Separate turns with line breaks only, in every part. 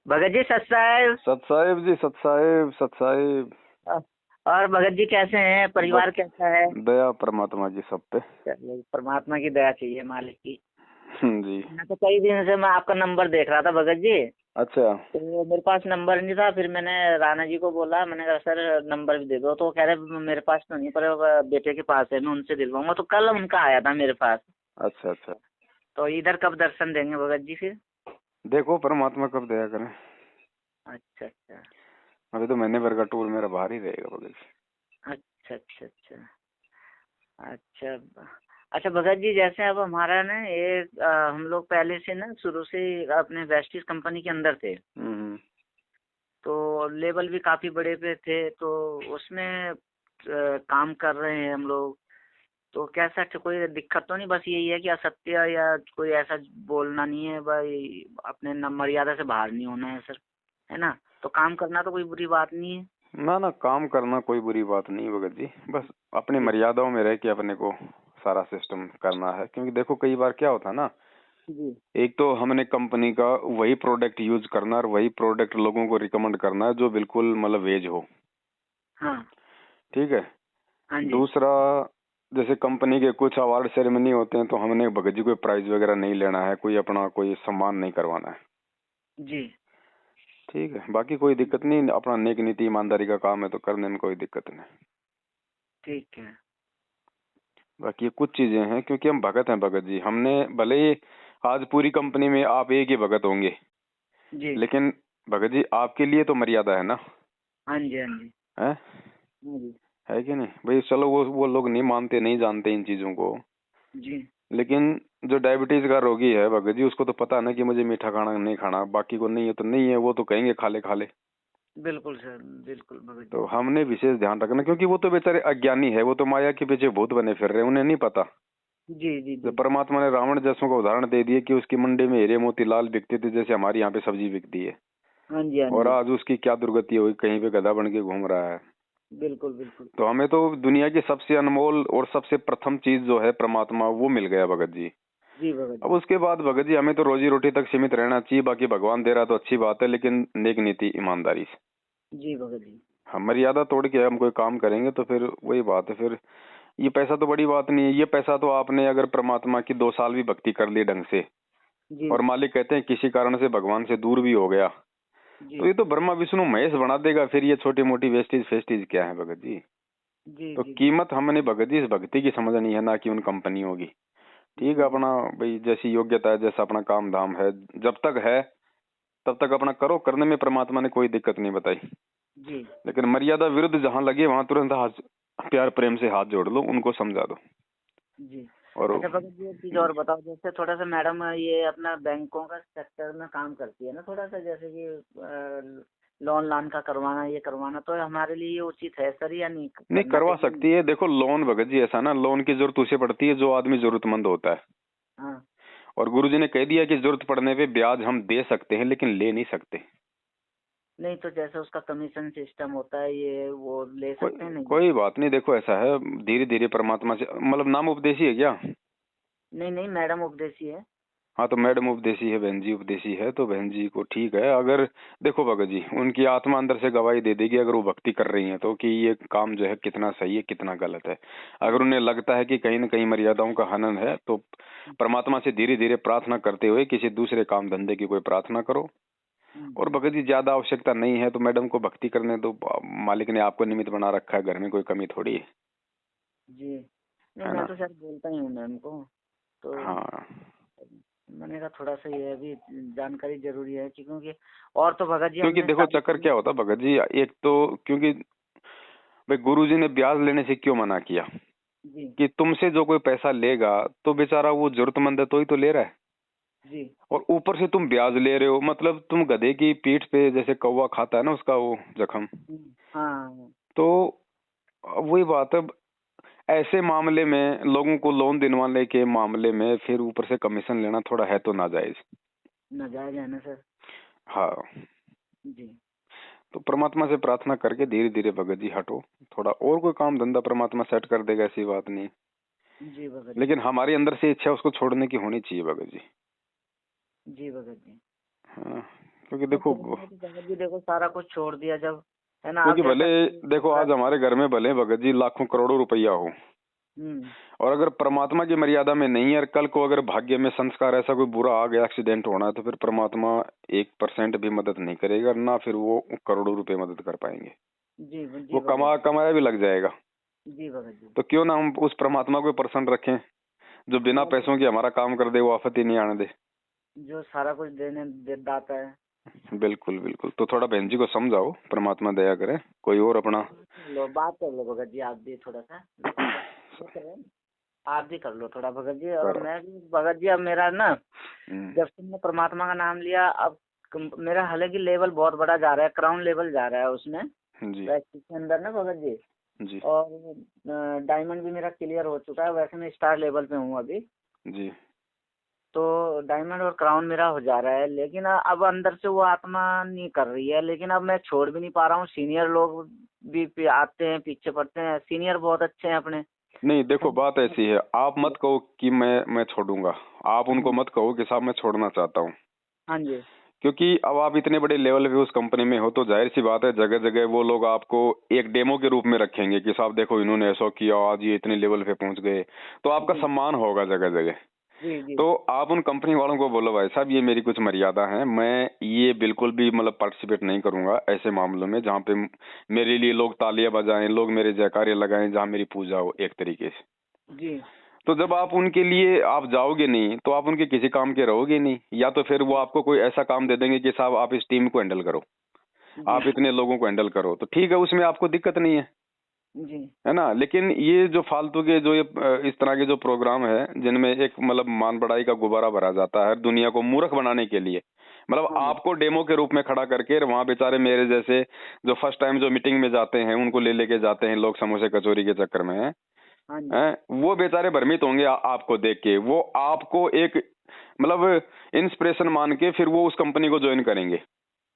भगत जी सत साहब।
सत साहिब जी, सत साहिब, सत साहिब।
और भगत जी कैसे हैं,
बस
परिवार कैसा है?
दया परमात्मा जी सब पे।
चलिए, परमात्मा की दया चाहिए, मालिक की।
जी।
मैं तो कई दिन से मैं आपका नंबर देख रहा था भगत जी।
अच्छा।
तो मेरे पास नंबर नहीं था, फिर मैंने राणा जी को बोला, मैंने कहा सर नंबर भी दे दो, तो वो कह रहे मेरे पास तो नहीं, पर बेटे के पास है, मैं उनसे दिलवाऊंगा। तो कल उनका आया था मेरे पास।
अच्छा अच्छा।
तो इधर कब दर्शन देंगे भगत जी फिर?
देखो परमात्मा कब दया करे।
अच्छा अच्छा।
अभी तो महीने भर का टूर मेरा बाहर ही रहेगा बगल से।
अच्छा अच्छा अच्छा। अच्छा अच्छा भगत जी, जैसे अब हमारा ना ये हम लोग पहले से ना शुरू से अपने वेस्टिज कंपनी के अंदर थे। तो लेवल भी काफी बड़े पे थे, तो उसमें काम कर रहे हैं हम लोग। तो कैसा कोई दिक्कत तो नहीं, बस यही है कि असत्य या कोई ऐसा बोलना नहीं है भाई, अपने मर्यादा से बाहर नहीं होना है सर, है ना? तो काम करना तो कोई बुरी बात नहीं है।
ना ना, काम करना कोई बुरी बात नहीं भगत जी, बस अपनी
जी
मर्यादाओं में रह के अपने को सारा सिस्टम करना है। क्योंकि देखो कई बार क्या होता है ना,
जी।
एक तो हमने कंपनी का वही प्रोडक्ट यूज करना और वही प्रोडक्ट लोगों को रिकमेंड करना है जो बिल्कुल मतलब वेज हो।
हाँ
ठीक है।
हाँ जी।
दूसरा, जैसे कंपनी के कुछ अवार्ड सेरेमनी होते हैं तो हमने भगत जी कोई प्राइज वगैरह नहीं लेना है, कोई अपना कोई सम्मान नहीं करवाना है।
जी
ठीक है, बाकी कोई दिक्कत नहीं, अपना नेक नीति ईमानदारी का काम है तो करने में कोई दिक्कत नहीं।
ठीक है।
बाकी ये कुछ चीजें हैं, क्योंकि हम भगत हैं भगत जी, हमने भले ही आज पूरी कंपनी में आप एक ही भगत होंगे,
जी।
लेकिन भगत जी आपके लिए तो मर्यादा है ना।
हाँ जी हाँ जी।
है
हाँ जी।
है कि नहीं भाई? चलो वो लोग नहीं मानते, नहीं जानते इन चीजों को,
जी
लेकिन जो डायबिटीज का रोगी है भगत जी, उसको तो पता है ना कि मुझे मीठा खाना नहीं खाना, बाकी को नहीं है तो नहीं है, वो तो कहेंगे खा ले खा ले।
बिल्कुल सर, बिल्कुल भगत जी।
तो हमने विशेष ध्यान रखना, क्योंकि वो तो बेचारे अज्ञानी है, वो तो माया के पीछे भूत बने फिर रहे, उन्हें नहीं पता।
जी जी
जब
जी।
परमात्मा ने रावण जैसों का उदाहरण दे दिया कि उसकी मंडी में हीरे मोती लाल बिकते थे, जैसे हमारी यहाँ पे सब्जी बिकती है,
हाँ जी हाँ
और
जी।
आज उसकी क्या दुर्गति हुई, कहीं पे गधा बन के घूम रहा है।
बिल्कुल बिल्कुल।
तो हमें तो दुनिया की सबसे अनमोल और सबसे प्रथम चीज जो है परमात्मा, वो मिल गया भगत जी।
जी भगत
अब
जी।
उसके बाद भगत जी हमें तो रोजी रोटी तक सीमित रहना चाहिए, बाकी भगवान दे रहा तो अच्छी बात है, लेकिन नेक नीति ईमानदारी से।
जी भगत जी।
हम मर्यादा तोड़ के हम कोई काम करेंगे तो फिर वही बात है, फिर ये पैसा तो बड़ी बात नहीं है। ये पैसा तो आपने अगर परमात्मा की 2 साल भी भक्ति कर ली ढंग से,
जी
और मालिक कहते हैं किसी कारण से भगवान से दूर भी हो गया,
जी
तो ये तो ब्रह्मा विष्णु महेश बना देगा। फिर ये छोटी मोटी वेस्टेज फेस्टेज क्या है भगत जी?
जी
तो
जी। जी
कीमत हमने भगत जी इस भक्ति की समझनी है, ना कि उन कंपनियों की। ठीक
जी
है,
जी।
अपना भाई जैसी योग्यता है, जैसा अपना काम धाम है, जब तक है तब तक अपना करो, करने में परमात्मा ने कोई दिक्कत नहीं बताई।
जी
लेकिन मर्यादा विरुद्ध जहां लगे वहां तुरंत हाथ, प्यार प्रेम से हाथ जोड़ लो, उनको समझा दो।
जी।
और
अच्छा भगत जी, एक चीज
जी,
और बताओ, जैसे थोड़ा सा मैडम ये अपना बैंकों का सेक्टर में काम करती है ना, थोड़ा सा जैसे कि लोन लान का करवाना, ये करवाना, तो हमारे लिए ये उचित है सर या नहीं,
नहीं
करना
करवा
चाहिए?
सकती है। देखो लोन भगत जी ऐसा ना, लोन की जरूरत उसे पड़ती है जो आदमी जरूरतमंद होता है।
हाँ।
और गुरुजी ने कह दिया कि जरूरत पड़ने पे ब्याज हम दे सकते हैं, लेकिन ले नहीं सकते।
नहीं तो जैसे उसका कमीशन सिस्टम होता है, ये वो ले
कोई
सकते हैं नहीं?
कोई बात नहीं, देखो ऐसा है, धीरे धीरे परमात्मा से, मतलब नाम उपदेशी है क्या?
नहीं नहीं, मैडम उपदेशी है।
हाँ तो मैडम उपदेशी है, बहन जी उपदेशी है, तो बहन जी को ठीक है। अगर देखो भगत जी, उनकी आत्मा अंदर से गवाही दे देगी अगर वो भक्ति कर रही हैं तो, कि ये काम जो है कितना सही है कितना गलत है। अगर उन्हें लगता है कि कहीं न कहीं मर्यादाओं का हनन है, तो परमात्मा से धीरे धीरे प्रार्थना करते हुए किसी दूसरे काम धंधे की कोई प्रार्थना करो। और
हम्म।
भगत जी ज्यादा आवश्यकता नहीं है तो मैडम को भक्ति करने दो, मालिक ने आपको निमित्त बना रखा है, घर में कोई कमी थोड़ी है।
जी। नहीं,
है
मैं
ना?
तो सर बोलता ही हूँ मैम को। तो
हाँ,
मैंने कहा थोड़ा सा ये भी जानकारी जरूरी है क्योंकि और तो भगत जी
क्योंकि
हमने
देखो
सारी
चक्कर
चीजें।
क्या होता भगत जी, एक तो क्योंकि भाई गुरुजी ने ब्याज लेने से क्यों मना किया?
जी
कि तुमसे जो कोई पैसा लेगा तो बेचारा वो जरूरतमंद है तो ही तो ले रहा है,
जी।
और ऊपर से तुम ब्याज ले रहे हो, मतलब तुम गधे की पीठ पे जैसे कौवा खाता है ना उसका वो जख्म।
हाँ।
तो वही बात है, ऐसे मामले में लोगों को लोन दिलवाने के मामले में फिर ऊपर से कमीशन लेना थोड़ा है तो नाजायज।
नाजायज है ना सर?
हाँ,
जी
तो परमात्मा से प्रार्थना करके धीरे धीरे भगत जी हटो, थोड़ा और कोई काम धंधा परमात्मा सेट कर देगा, ऐसी बात नहीं।
जी भगत जी।
लेकिन हमारे अंदर से इच्छा उसको छोड़ने की होनी चाहिए भगत जी।
जी भगत जी।
हाँ, क्योंकि
तो
देखो,
फिर मैंने तो भगत जी देखो सारा कुछ छोड़ दिया जब, है ना।
क्योंकि
अब
भले
जैसा
देखो आज हमारे घर में भले भगत जी लाखों करोड़ों रुपया हो,
हम्म
और अगर परमात्मा की मर्यादा में नहीं है, और कल को अगर भाग्य में संस्कार ऐसा कोई बुरा आ गया, एक्सीडेंट होना है, तो फिर परमात्मा 1% भी मदद नहीं करेगा, ना फिर वो करोड़ों रुपए मदद कर पाएंगे।
जी
वो
जी भगत
कमाया भी लग जाएगा।
जी भगत जी।
तो क्यों ना हम उस परमात्मा को प्रसन्न रखें जो बिना
मैं
पैसों के हमारा काम कर दे, वो आफत ही नहीं आने दे।
जो सारा कुछ दाता है।
बिल्कुल बिल्कुल। तो थोड़ा बहन जी को समझाओ, परमात्मा दया करे। कोई और अपना
लो बात कर लो भगत जी, आप भी थोड़ा सा वो करें, आप भी कर लो थोड़ा भगत जी, और
करो।
मैं भी भगत जी। अब मेरा ना
हम्म,
जब से मैंने परमात्मा का नाम लिया, अब मेरा हालांकि लेवल बहुत बड़ा जा रहा है, क्राउन लेवल जा रहा है उसमें
जी
प्रैक्टिस के अंदर ना भगत जी।
जी
और डायमंड भी मेरा क्लियर हो चुका है, वैसे मैं स्टार लेवल पे हूँ अभी।
जी।
तो डायमंड और क्राउन मेरा हो जा रहा है, लेकिन अब अंदर से वो आत्मा नहीं कर रही है। लेकिन अब मैं छोड़ भी नहीं पा रहा हूँ। सीनियर लोग भी आते हैं, पीछे पड़ते हैं, सीनियर बहुत अच्छे हैं अपने।
नहीं देखो, बात ऐसी है, आप मत कहो कि मैं छोड़ूंगा। आप उनको
हम्म,
मत कहो कि साहब मैं छोड़ना चाहता हूँ,
हाँ जी।
क्योंकि अब आप इतने बड़े लेवल पे उस कंपनी में हो, तो जाहिर सी बात है जगह जगह वो लोग आपको एक डेमो के रूप में रखेंगे कि साहब देखो इन्होंने ऐसा किया, आज ये इतने लेवल पे पहुंच गए, तो आपका
जी
सम्मान होगा जगह जगह।
जी जी
तो आप उन कंपनी वालों को बोलो भाई साहब ये मेरी कुछ मर्यादा है, मैं ये बिल्कुल भी मतलब पार्टिसिपेट नहीं करूंगा ऐसे मामलों में जहाँ पे मेरे लिए लोग तालियां बजाएं, लोग मेरे जयकारे लगाएं, जहाँ मेरी पूजा हो एक तरीके से।
जी
तो जब आप उनके लिए आप जाओगे नहीं, तो आप उनके किसी काम के रहोगे नहीं, या तो फिर वो आपको कोई ऐसा काम दे देंगे कि साहब आप इस टीम को हैंडल करो,
जी
आप इतने लोगों को हैंडल करो, तो ठीक है, उसमें आपको दिक्कत नहीं है,
जी
है ना। लेकिन ये जो फालतू के जो ये इस तरह के जो प्रोग्राम है जिनमें एक मतलब मान बढ़ाई का गुब्बारा भरा जाता है दुनिया को मूर्ख बनाने के लिए, मतलब
हाँ जी
आपको डेमो के रूप में खड़ा करके, वहां बेचारे मेरे जैसे जो फर्स्ट टाइम जो मीटिंग में जाते हैं उनको ले लेके जाते हैं लोग समोसे कचौरी के चक्कर में,
हाँ जी
हैं, वो बेचारे भ्रमित होंगे आपको देख के, वो आपको एक मतलब इंस्पिरेशन मान के फिर वो उस कंपनी को ज्वाइन करेंगे,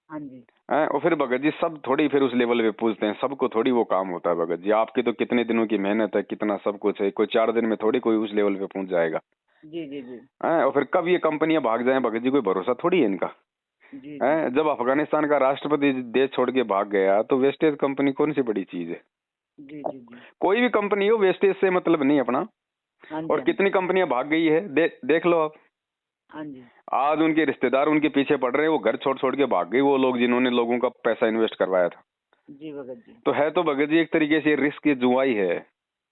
हाँ जी
हैं। और फिर भगत जी सब थोड़ी फिर उस लेवल पे पूछते हैं, सबको थोड़ी वो काम होता है भगत जी, आपकी तो कितने दिनों की मेहनत है, कितना सब कुछ है, कोई 4 दिन में थोड़ी कोई उस लेवल पे पहुंच जाएगा,
जी जी जी
हैं। और फिर कब ये कंपनियां भाग जाएं भगत जी, कोई भरोसा थोड़ी है इनका,
जी जी
हैं। जब अफगानिस्तान का राष्ट्रपति देश छोड़ के भाग गया, तो वेस्टेज कंपनी कौन सी बड़ी चीज है।
जी जी जी।
कोई भी कंपनी हो, वेस्टेज से मतलब नहीं अपना।
हाँ जी
और
हाँ जी
कितनी कंपनियां भाग गई है, देख लो आप।
हाँ जी
आज उनके रिश्तेदार उनके पीछे पड़ रहे हैं, वो घर छोड़ छोड़ के भाग गए वो लोग जिन्होंने लोगों का पैसा इन्वेस्ट करवाया था।
जी भगत जी।
तो है तो भगत जी एक तरीके से रिस्क की जुआ ही है।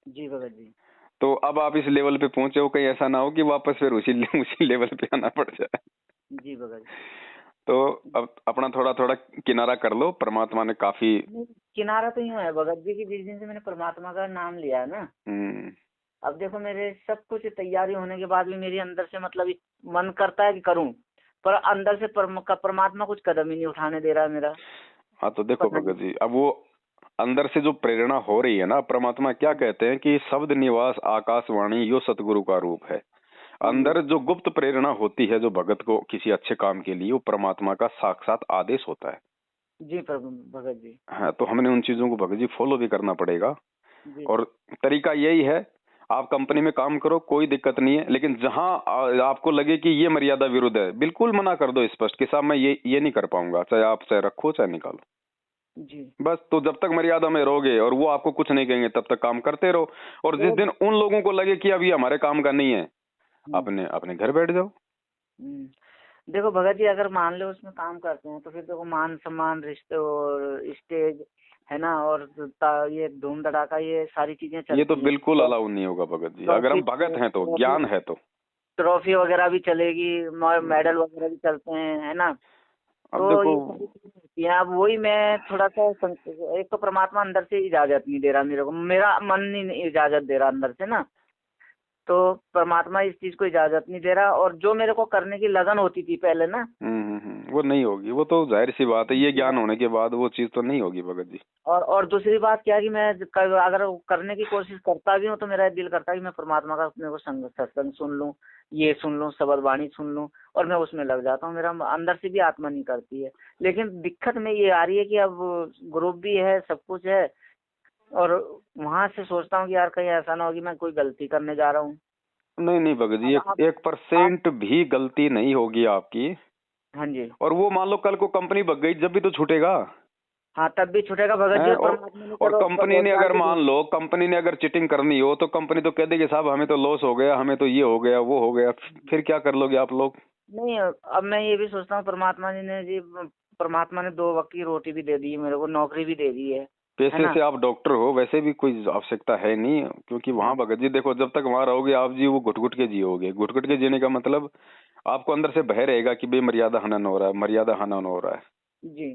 जी भगत जी।
तो अब आप इस लेवल पे पहुंचे हो, कहीं ऐसा ना हो कि वापस फिर उसी लेवल पे आना पड़ जाए।
जी भगत
तो अब अपना थोड़ा थोड़ा किनारा कर लो, परमात्मा ने काफी।
जी। किनारा तो यूं है भगत जी की, जिस दिन से मैंने परमात्मा का नाम लिया है ना,
हम्म,
अब देखो मेरे सब कुछ तैयारी होने के बाद भी मेरे अंदर से मतलब मन करता है कि करूं, पर अंदर से परमात्मा कुछ कदम ही नहीं उठाने दे रहा है मेरा।
हाँ तो देखो
पता
भगत
नहीं।
जी, अब वो अंदर से जो प्रेरणा हो रही है ना, परमात्मा क्या कहते हैं कि शब्द निवास आकाशवाणी यो सतगुरु का रूप है।
हाँ जी
अंदर जो गुप्त प्रेरणा होती है जो भगत को किसी अच्छे काम के लिए, वो परमात्मा का साक्षात आदेश होता है।
जी भगत जी।
हाँ, तो हमने उन चीजों को भगत जी फॉलो भी करना पड़ेगा।
जी
और तरीका यही है, आप कंपनी में काम करो कोई दिक्कत नहीं है, लेकिन जहां आपको लगे कि ये मर्यादा विरुद्ध है, बिल्कुल मना कर दो स्पष्ट कि साहब मैं ये नहीं कर पाऊंगा, चाहे आप चाहे रखो चाहे निकालो।
जी।
बस, तो जब तक मर्यादा में रहोगे और वो आपको कुछ नहीं कहेंगे तब तक काम करते रहो। और जिस
और
दिन उन लोगों को लगे कि अब ये हमारे काम का नहीं है,
हम्म,
अपने अपने घर बैठ जाओ।
हम्म। देखो भगत जी, अगर मान लो उसमें काम करते हैं तो फिर देखो मान सम्मान, रिश्ते और स्टेज, है ना, और ये धूम धड़ाका, ये सारी चीजें
ये तो
चलती हैं।
बिल्कुल
तो
अलाउ नहीं होगा भगत जी, अगर
ट्रॉफी
हम भगत हैं तो,
ट्रॉफी
ज्ञान है तो।
ट्रॉफी वगैरह भी चलेगी,
हम्म,
मेडल वगैरह भी चलते हैं, है ना।
अब
तो
देखो,
ये सारी चीजें होती हैं। अब वही मैं थोड़ा सा एक तो परमात्मा अंदर से इजाजत नहीं दे रहा मेरे को, मेरा मन नहीं इजाजत दे रहा अंदर से ना। तो परमात्मा इस चीज को इजाजत नहीं दे रहा, और जो मेरे को करने की लगन होती थी पहले ना,
वो नहीं होगी, वो तो जाहिर सी बात है, ये ज्ञान होने के बाद वो चीज तो नहीं होगी भगत जी।
और दूसरी बात क्या है कि मैं अगर करने की कोशिश करता भी हूँ तो मेरा दिल करता है कि मैं परमात्मा का अपने को सत्संग सुन लूँ, ये सुन लूँ, शब्द वाणी सुन लूँ, और मैं उसमें लग जाता हूँ। मेरा अंदर से भी आत्मा नहीं करती है। लेकिन दिक्कत में ये आ रही है कि अब ग्रुप भी है, सब कुछ है, और वहां से सोचता हूँ कि यार कहीं ऐसा ना हो कि मैं कोई गलती करने जा रहा हूँ।
नहीं नहीं भगत जी,
अब
एक
आप
एक
आप
परसेंट भी गलती नहीं होगी आपकी।
हाँ जी।
और वो मान लो कल को कंपनी भग गई, जब भी तो छूटेगा।
हाँ, तब भी छूटेगा भगत जी।
हैं?
और परमात्मा ने
और
करो
कंपनी ने
रोजगार
अगर
भी
मान
दिया।
लो कंपनी ने अगर चीटिंग करनी हो तो कंपनी तो कह देगी साहब हमें तो लॉस हो गया, हमें तो ये हो गया वो हो गया, फिर क्या कर लोगे आप लोग?
नहीं, अब मैं ये भी सोचता हूँ परमात्मा जी ने जी, परमात्मा ने 2 वक्त की रोटी भी दे दी है मेरे को, नौकरी भी दे दी है
पैसे
ना।
से आप डॉक्टर हो, वैसे भी कोई आवश्यकता है नहीं, क्योंकि वहां
हाँ
भगत जी देखो जब तक वहां रहोगे आप जी वो घुट घुट के जियोगे। घुट घुट के जीने का मतलब आपको अंदर से भय रहेगा कि बेमर्यादा हनन हो रहा है, मर्यादा हनन हो रहा
जी।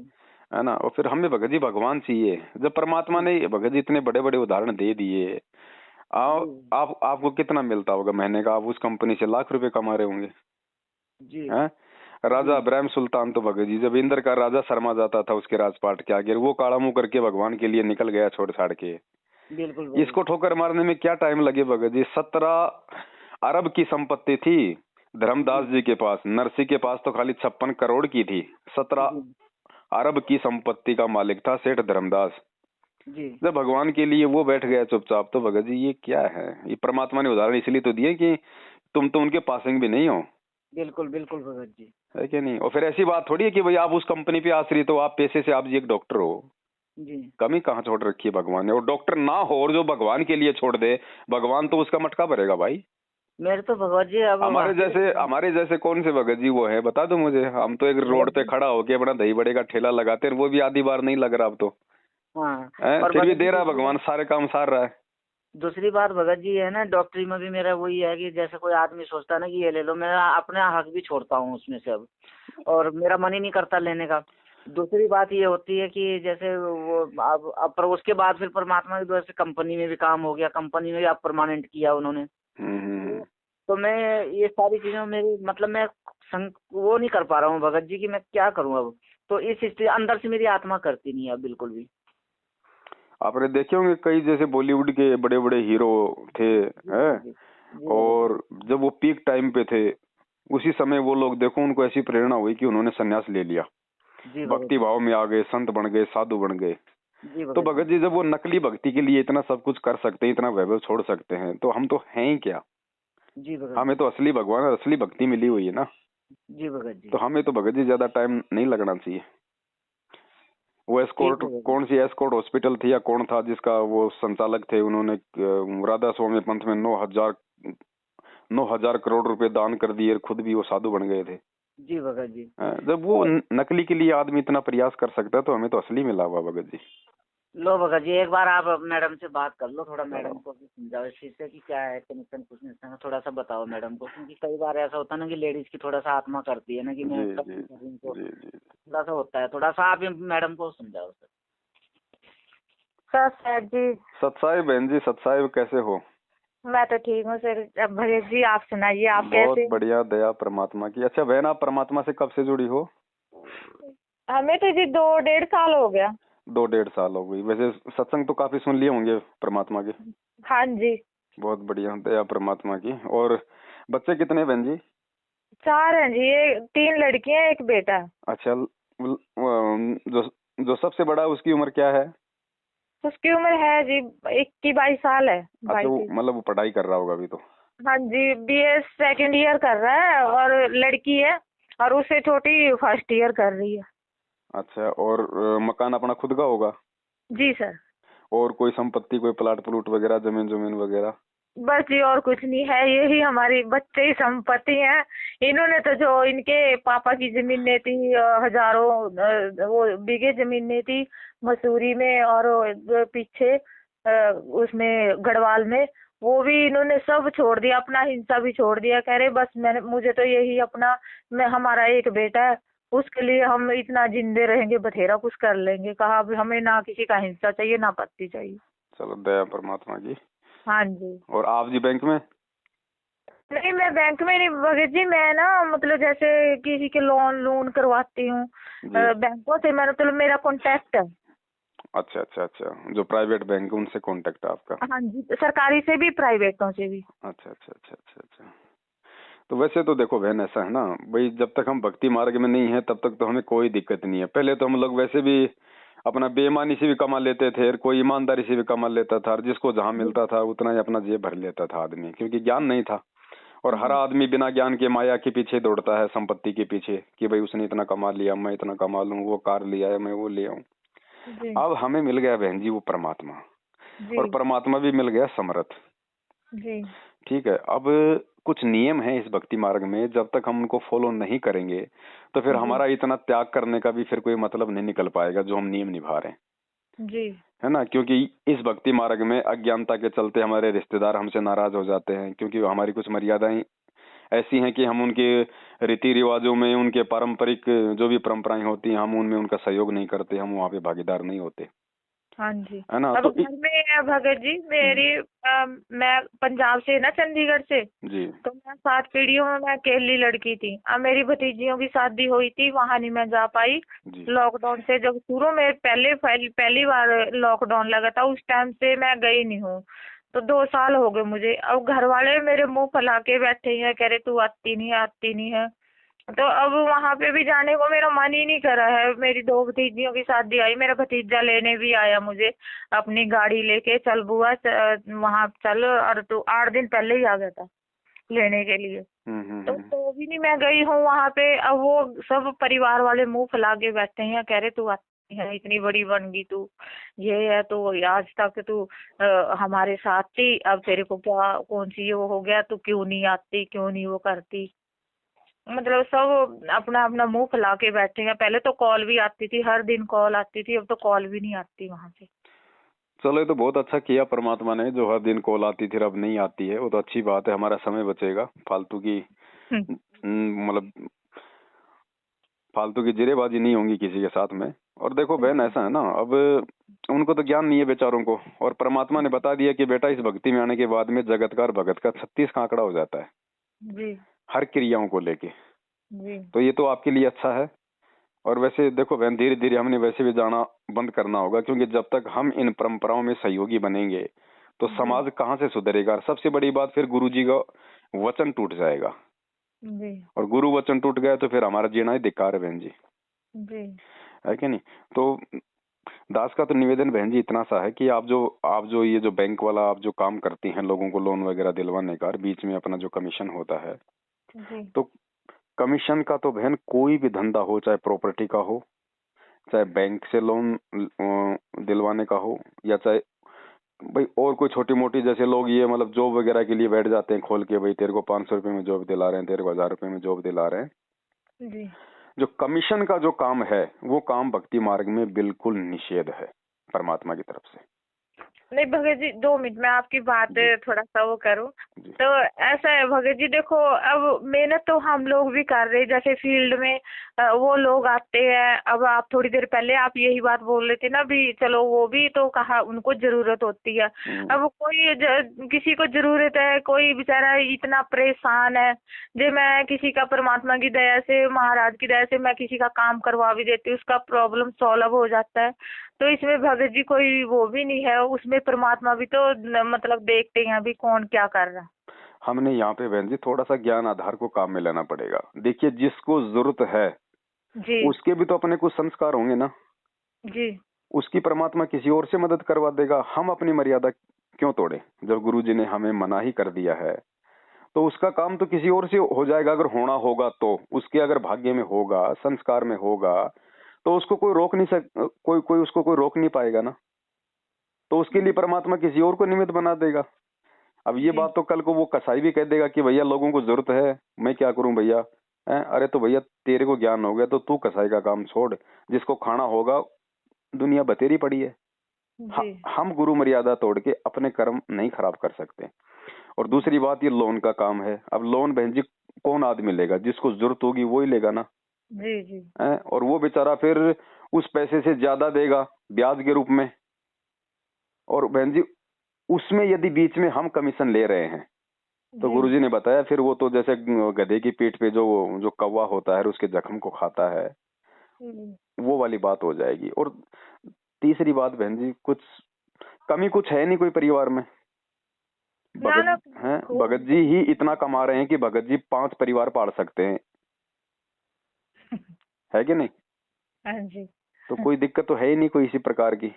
है ना। और फिर हमें भगत जी भगवान चाहिए। जब परमात्मा ने भगत जी इतने बड़े बड़े उदाहरण दे दिए,
जी।
आप आपको कितना मिलता होगा महीने का? आप उस कंपनी से लाख रुपए कमा रहे होंगे।
जी।
हैं? राजा
जी।
इब्राहिम सुल्तान तो भगत जी जब इंद्र का राजा शर्मा जाता था उसके राजपाट के आगे, वो काला मुंह करके भगवान के लिए निकल गया छोड़ छाड़ के।
बिल्कुल भगत
इसको ठोकर मारने में क्या टाइम लगे भगत जी? 17 अरब की संपत्ति थी धर्मदास
जी।
जी के पास, नरसिंह के पास तो खाली 56 करोड़ की थी। 17
जी।
अरब की संपत्ति का मालिक था सेठ धर्मदास।
जी।
जब भगवान के लिए वो बैठ गया चुपचाप, तो भगत जी ये क्या है? ये परमात्मा ने उदाहरण इसलिए तो दिए कि तुम तो उनके पासिंग भी नहीं हो,
बिल्कुल बिल्कुल भगत जी।
है कि नहीं? और फिर ऐसी बात थोड़ी है कि भाई आप उस कंपनी पे आश्रित हो, आप पैसे से आप जी एक डॉक्टर हो।
जी।
कमी कहाँ छोड़ रखी है भगवान ने? और डॉक्टर ना हो और जो भगवान के लिए छोड़ दे, भगवान तो उसका मटका भरेगा भाई।
मेरे तो भगवत जी अब
हमारे जैसे कौन से भगत जी वो है बता दो मुझे। हम तो एक रोड
भगत
पे
जी।
खड़ा होके अपना दही बड़े का ठेला लगाते हैं, वो भी आधी बार नहीं लग रहा अब तो।
हाँ। और
फिर भी
भगत जी
दे रहा है
दूसरी
भगवान,
बात,
सारे काम सार रहा है।
दूसरी बात भगत जी है ना, डॉक्टरी में भी मेरा वही है कि जैसे कोई आदमी सोचता है ना कि ये ले लो, मैं अपना हक भी छोड़ता हूँ उसमें से अब, और मेरा मन ही नहीं करता लेने का। दूसरी बात ये होती है कि जैसे वो अब पर उसके बाद फिर परमात्मा की वजह से कंपनी में भी काम हो गया, कंपनी में भी अब परमानेंट किया उन्होंने।
हम्म।
तो मैं ये सारी चीजें मेरी मतलब मैं वो नहीं कर पा रहा हूँ भगत जी की मैं क्या करूँ अब। तो इस स्थिति अंदर से मेरी आत्मा करती नहीं है अब बिल्कुल भी।
आपने देखे होंगे कई जैसे बॉलीवुड के बड़े बड़े हीरो थे,
जी
हैं?
भगत जी। जी भगत जी।
और जब वो पीक टाइम पे थे, उसी समय वो लोग देखो उनको ऐसी प्रेरणा हुई कि उन्होंने संन्यास ले लिया,
जी भगत
भक्ति
जी।
भाव में आ गए, संत बन गए, साधु बन गए।
जी
तो
भगत जी।
भगत जी जब वो नकली भक्ति के लिए इतना सब कुछ कर सकते हैं, इतना वैभव छोड़ सकते हैं, तो हम तो हैं ही क्या?
जी भगत
हमें
जी।
तो असली भगवान और असली भक्ति मिली हुई है ना।
जी भगत जी।
तो हमें तो भगत जी ज्यादा टाइम नहीं लगना चाहिए। वो
ठीक
एस्कॉर्ट,
भगत जी।
कौन सी एस्कॉर्ट हॉस्पिटल थी या कौन था जिसका वो संचालक थे, उन्होंने राधा स्वामी पंथ में 9,000 करोड़ रुपए दान कर दिए, खुद भी वो साधु बन गए थे।
जी भगत जी।
जब वो नकली के लिए आदमी इतना प्रयास कर सकता है, तो हमें तो असली मिला हुआ भगत जी।
लो भगत जी, एक बार आप मैडम से बात कर लो, थोड़ा मैडम को भी समझाओ इस चीज से कि क्या है कनेक्शन कुछ नहीं, थोड़ा सा बताओ मैडम को, क्योंकि कई बार ऐसा होता है ना कि लेडीज की थोड़ा सा आत्मा करती है ना कि
जी
मैं कर
जी
नहीं कर रही हूँ, तो
जी जी।
थोड़ा सा होता है, थोड़ा सा आप मैडम को समझाओ सर।
सर सर जी।
सत्साई बहन जी, सत्साई कैसे हो?
मैं तो ठीक हूँ सर। अब भैया जी आप सुनाइए, आप
बहुत
कैसे?
बढ़िया, दया परमात्मा की। अच्छा बहन, आप परमात्मा से कब से जुड़ी हो?
हमें तो जी 2-1.5 साल हो गया।
2-1.5 साल हो गई। वैसे सत्संग तो काफी सुन लिए होंगे परमात्मा के।
हाँ जी।
बहुत बढ़िया, दया परमात्मा की। और बच्चे कितने बहन जी?
4 हैं जी, 3 लड़कियां 1 बेटा।
अच्छा, जो जो सबसे बड़ा है उसकी उम्र क्या है?
उसकी उम्र है जी 21-22 साल है।
अच्छा, वो
22।
मतलब वो पढ़ाई कर रहा होगा अभी तो।
हाँ जी, BA सेकंड ईयर कर रहा है, और लड़की है, और उससे छोटी फर्स्ट ईयर कर रही है।
अच्छा, और मकान अपना खुद का होगा?
जी सर।
और कोई संपत्ति, कोई प्लाट प्लूट वगैरह, जमीन जमीन वगैरह?
बस जी और कुछ नहीं है, यही हमारी बच्चे की संपत्ति है। इन्होंने तो जो इनके पापा की जमीनें थी, हजारों वो बीघे जमीनें थी मसूरी में, और पीछे उसमें गढ़वाल में, वो भी इन्होंने सब छोड़ दिया, अपना हिस्सा भी छोड़ दिया। कह रहे बस मैंने मुझे तो यही अपना, मैं हमारा एक बेटा है, उसके लिए हम इतना जिंदे रहेंगे, बथेरा कुछ कर लेंगे। कहा अब हमें ना किसी का हिस्सा चाहिए ना पत्ती चाहिए।
चलो, दया परमात्मा की।
हाँ जी।
और आप जी बैंक में?
नहीं, मैं बैंक में नहीं भगत जी, मैं ना मतलब जैसे किसी के लोन करवाती हूँ
जी।
बैंकों से, मैं मतलब मेरा कॉन्टेक्ट है।
अच्छा अच्छा अच्छा, जो प्राइवेट बैंक है उनसे कांटेक्ट है आपका?
हाँ जी, सरकारी से भी प्राइवेटों से भी।
अच्छा अच्छा अच्छा अच्छा अच्छा। तो वैसे तो देखो बहन, ऐसा है ना भाई, जब तक हम भक्ति मार्ग में नहीं है तब तक तो हमें कोई दिक्कत नहीं है। पहले तो हम लोग वैसे भी अपना बेईमानी से भी कमा लेते थे, और कोई ईमानदारी से भी कमा लेता था, और जिसको जहाँ मिलता था उतना ही अपना जेब भर लेता था आदमी, क्योंकि ज्ञान नहीं था। और हर आदमी बिना ज्ञान के माया के पीछे दौड़ता है, संपत्ति के पीछे, कि भाई उसने इतना कमा लिया, मैं इतना कमा लूं, वो कार लिया है मैं वो ले आऊं। अब हमें मिल गया बहन जी वो परमात्मा, और परमात्मा भी मिल गया समर्थ जी। ठीक है। अब कुछ नियम है इस भक्ति मार्ग में, जब तक हम उनको फॉलो नहीं करेंगे तो फिर हमारा इतना त्याग करने का भी फिर कोई मतलब नहीं निकल पाएगा जो हम नियम निभा रहे हैं जी, है ना। क्योंकि इस भक्ति मार्ग में अज्ञानता के चलते हमारे रिश्तेदार हमसे नाराज हो जाते हैं, क्योंकि हमारी कुछ मर्यादाएं ऐसी हैं कि हम उनके रीति रिवाजों में, उनके पारंपरिक जो भी परंपराएं होती हैं, हम उनमें उनका सहयोग नहीं करते, हम वहाँ पे भागीदार नहीं होते।
हाँ जी,
है ना।
अब
तो
घर में भगत जी मेरी मैं पंजाब से ना, चंडीगढ़ से
जी,
तो मैं 7 पीढ़ियों में मैं अकेली लड़की थी। अब मेरी भतीजियों की शादी हुई थी, वहाँ नहीं मैं जा पाई लॉकडाउन से। जब शुरू में पहली बार लॉकडाउन लगा था, उस टाइम से मैं गई नहीं हूँ। तो 2 साल हो गए मुझे। अब घर वाले मेरे मुंह फैला के बैठे हैं, कह रहे तू आती नहीं है। तो अब वहाँ पे भी जाने को मेरा मन ही नहीं कर रहा है। मेरी 2 भतीजियों की शादी आई, मेरा भतीजा लेने भी आया मुझे अपनी गाड़ी लेके, चल बुआ वहाँ चल, और तो 8 दिन पहले ही आ गया था लेने के लिए। तो भी नहीं मैं गई हूँ वहाँ पे। अब वो सब परिवार वाले मुंह फैला के बैठे हैं, कह रहे तू आती है, इतनी बड़ी बन गई तू, ये है तो आज तक तू हमारे साथ थी, अब तेरे को क्या कौन सी वो हो गया, तू क्यों नहीं आती, क्यों नहीं वो करती। मतलब सब अपना अपना मुंह फैला के बैठे हैं। पहले तो कॉल भी आती थी, हर दिन कॉल आती थी, अब तो कॉल भी नहीं आती वहाँ से।
चलो ये तो बहुत अच्छा किया परमात्मा ने, जो हर दिन कॉल आती थी अब नहीं आती है, वो तो अच्छी बात है, हमारा समय बचेगा, फालतू की मतलब फालतू की जिरेबाजी नहीं होंगी किसी के साथ में। और देखो बहन ऐसा है ना, अब उनको तो ज्ञान नहीं है बेचारों को, और परमात्मा ने बता दिया कि बेटा इस भक्ति में आने के बाद में जगत का और भगत का 36 का आंकड़ा हो जाता है जी, हर क्रियाओं को लेके जी। तो ये तो आपके लिए अच्छा है। और वैसे देखो बहन, धीरे धीरे हमने वैसे भी जाना बंद करना होगा, क्योंकि जब तक हम इन परंपराओं में सहयोगी बनेंगे तो समाज कहाँ से सुधरेगा। और सबसे बड़ी बात, फिर गुरुजी का वचन टूट जाएगा जी। और गुरु वचन टूट गया तो फिर हमारा जीना ही धिक्कार है बहन जी है कि नहीं। तो दास का तो निवेदन बहन जी इतना सा है कि आप जो ये जो बैंक वाला आप जो काम करती हैं, लोगों को लोन वगैरह दिलवाने का, बीच में अपना जो कमीशन होता है जी। तो कमीशन का तो बहन कोई भी धंधा हो, चाहे प्रॉपर्टी का हो, चाहे बैंक से लोन दिलवाने का हो, या चाहे भाई और कोई छोटी मोटी, जैसे लोग ये मतलब जॉब वगैरह के लिए बैठ जाते हैं खोल के, भाई तेरे को 500 रुपए में जॉब दिला रहे हैं, तेरे को 1000 रुपए में जॉब दिला रहे हैं जी। जो कमीशन का जो काम है, वो काम भक्ति मार्ग में बिल्कुल निषेध है परमात्मा की तरफ से।
नहीं भगत जी, 2 मिनट में आपकी बात थोड़ा सा वो करूं। तो ऐसा है भगत जी, देखो अब मेहनत तो हम लोग भी कर रहे हैं, जैसे फील्ड में वो लोग आते हैं। अब आप थोड़ी देर पहले आप यही बात बोल रहे थे ना भी, चलो वो भी तो कहा उनको जरूरत होती है। अब कोई किसी को जरूरत है, कोई बेचारा इतना परेशान है जो मैं किसी का परमात्मा की दया से, महाराज की दया से मैं किसी का काम करवा भी देती हूँ, उसका प्रॉब्लम सॉल्व हो जाता है। तो इसमें भगत जी कोई वो भी नहीं है, उसमें परमात्मा भी तो मतलब देखते हैं अभी कौन क्या कर रहा है।
हमने यहाँ पे बहन जी थोड़ा सा ज्ञान आधार को काम में लेना पड़ेगा। देखिए जिसको जरूरत है जी, उसके भी तो अपने कुछ संस्कार होंगे ना जी। उसकी परमात्मा किसी और से मदद करवा देगा। हम अपनी मर्यादा क्यों तोड़े? जब गुरु जी ने हमें मना ही कर दिया है तो उसका काम तो किसी और से हो जाएगा। अगर होना होगा तो उसके अगर भाग्य में होगा, संस्कार में होगा, तो उसको कोई रोक नहीं कोई उसको कोई रोक नहीं पाएगा ना। तो उसके लिए परमात्मा किसी और को निमित्त बना देगा। अब ये बात तो कल को वो कसाई भी कह देगा कि भैया लोगों को जरूरत है, मैं क्या करूं भैया। अरे तो भैया तेरे को ज्ञान हो गया तो तू कसाई का काम छोड़, जिसको खाना होगा दुनिया बतेरी पड़ी है। हम गुरु मर्यादा तोड़ के अपने कर्म नहीं खराब कर सकते। और दूसरी बात, ये लोन का काम है। अब लोन बहन जी कौन आदमी लेगा? जिसको जरूरत होगी वो ही लेगा ना जी जी। और वो बेचारा फिर उस पैसे से ज्यादा देगा ब्याज के रूप में। और बहन जी उसमें यदि बीच में हम कमीशन ले रहे हैं तो गुरुजी ने बताया फिर वो तो जैसे गधे की पीठ पे जो कौवा होता है उसके जख्म को खाता है, वो वाली बात हो जाएगी। और तीसरी बात बहन जी, कुछ कमी कुछ है नहीं कोई परिवार में। भगत जी ही इतना कमा रहे हैं कि भगत जी 5 परिवार पाल सकते हैं है कि नहीं? हाँ जी। तो कोई दिक्कत तो है ही नहीं कोई इसी प्रकार की।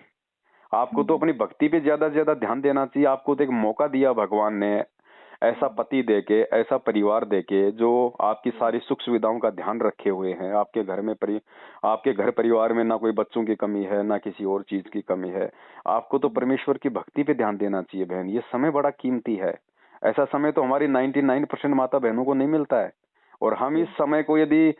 आपको तो अपनी भक्ति पे ज्यादा से ज्यादा ध्यान देना चाहिए। आपको तो एक मौका दिया भगवान ने, ऐसा पति देके, ऐसा परिवार देके जो आपकी सारी सुख सुविधाओं का ध्यान रखे हुए हैं, आपके घर में आपके घर परिवार में ना कोई बच्चों की कमी है, ना किसी और चीज की कमी है। आपको तो परमेश्वर की भक्ति पे ध्यान देना चाहिए बहन। ये समय बड़ा कीमती है। ऐसा समय तो हमारी 99% माता बहनों को नहीं मिलता है। और हम इस समय को यदि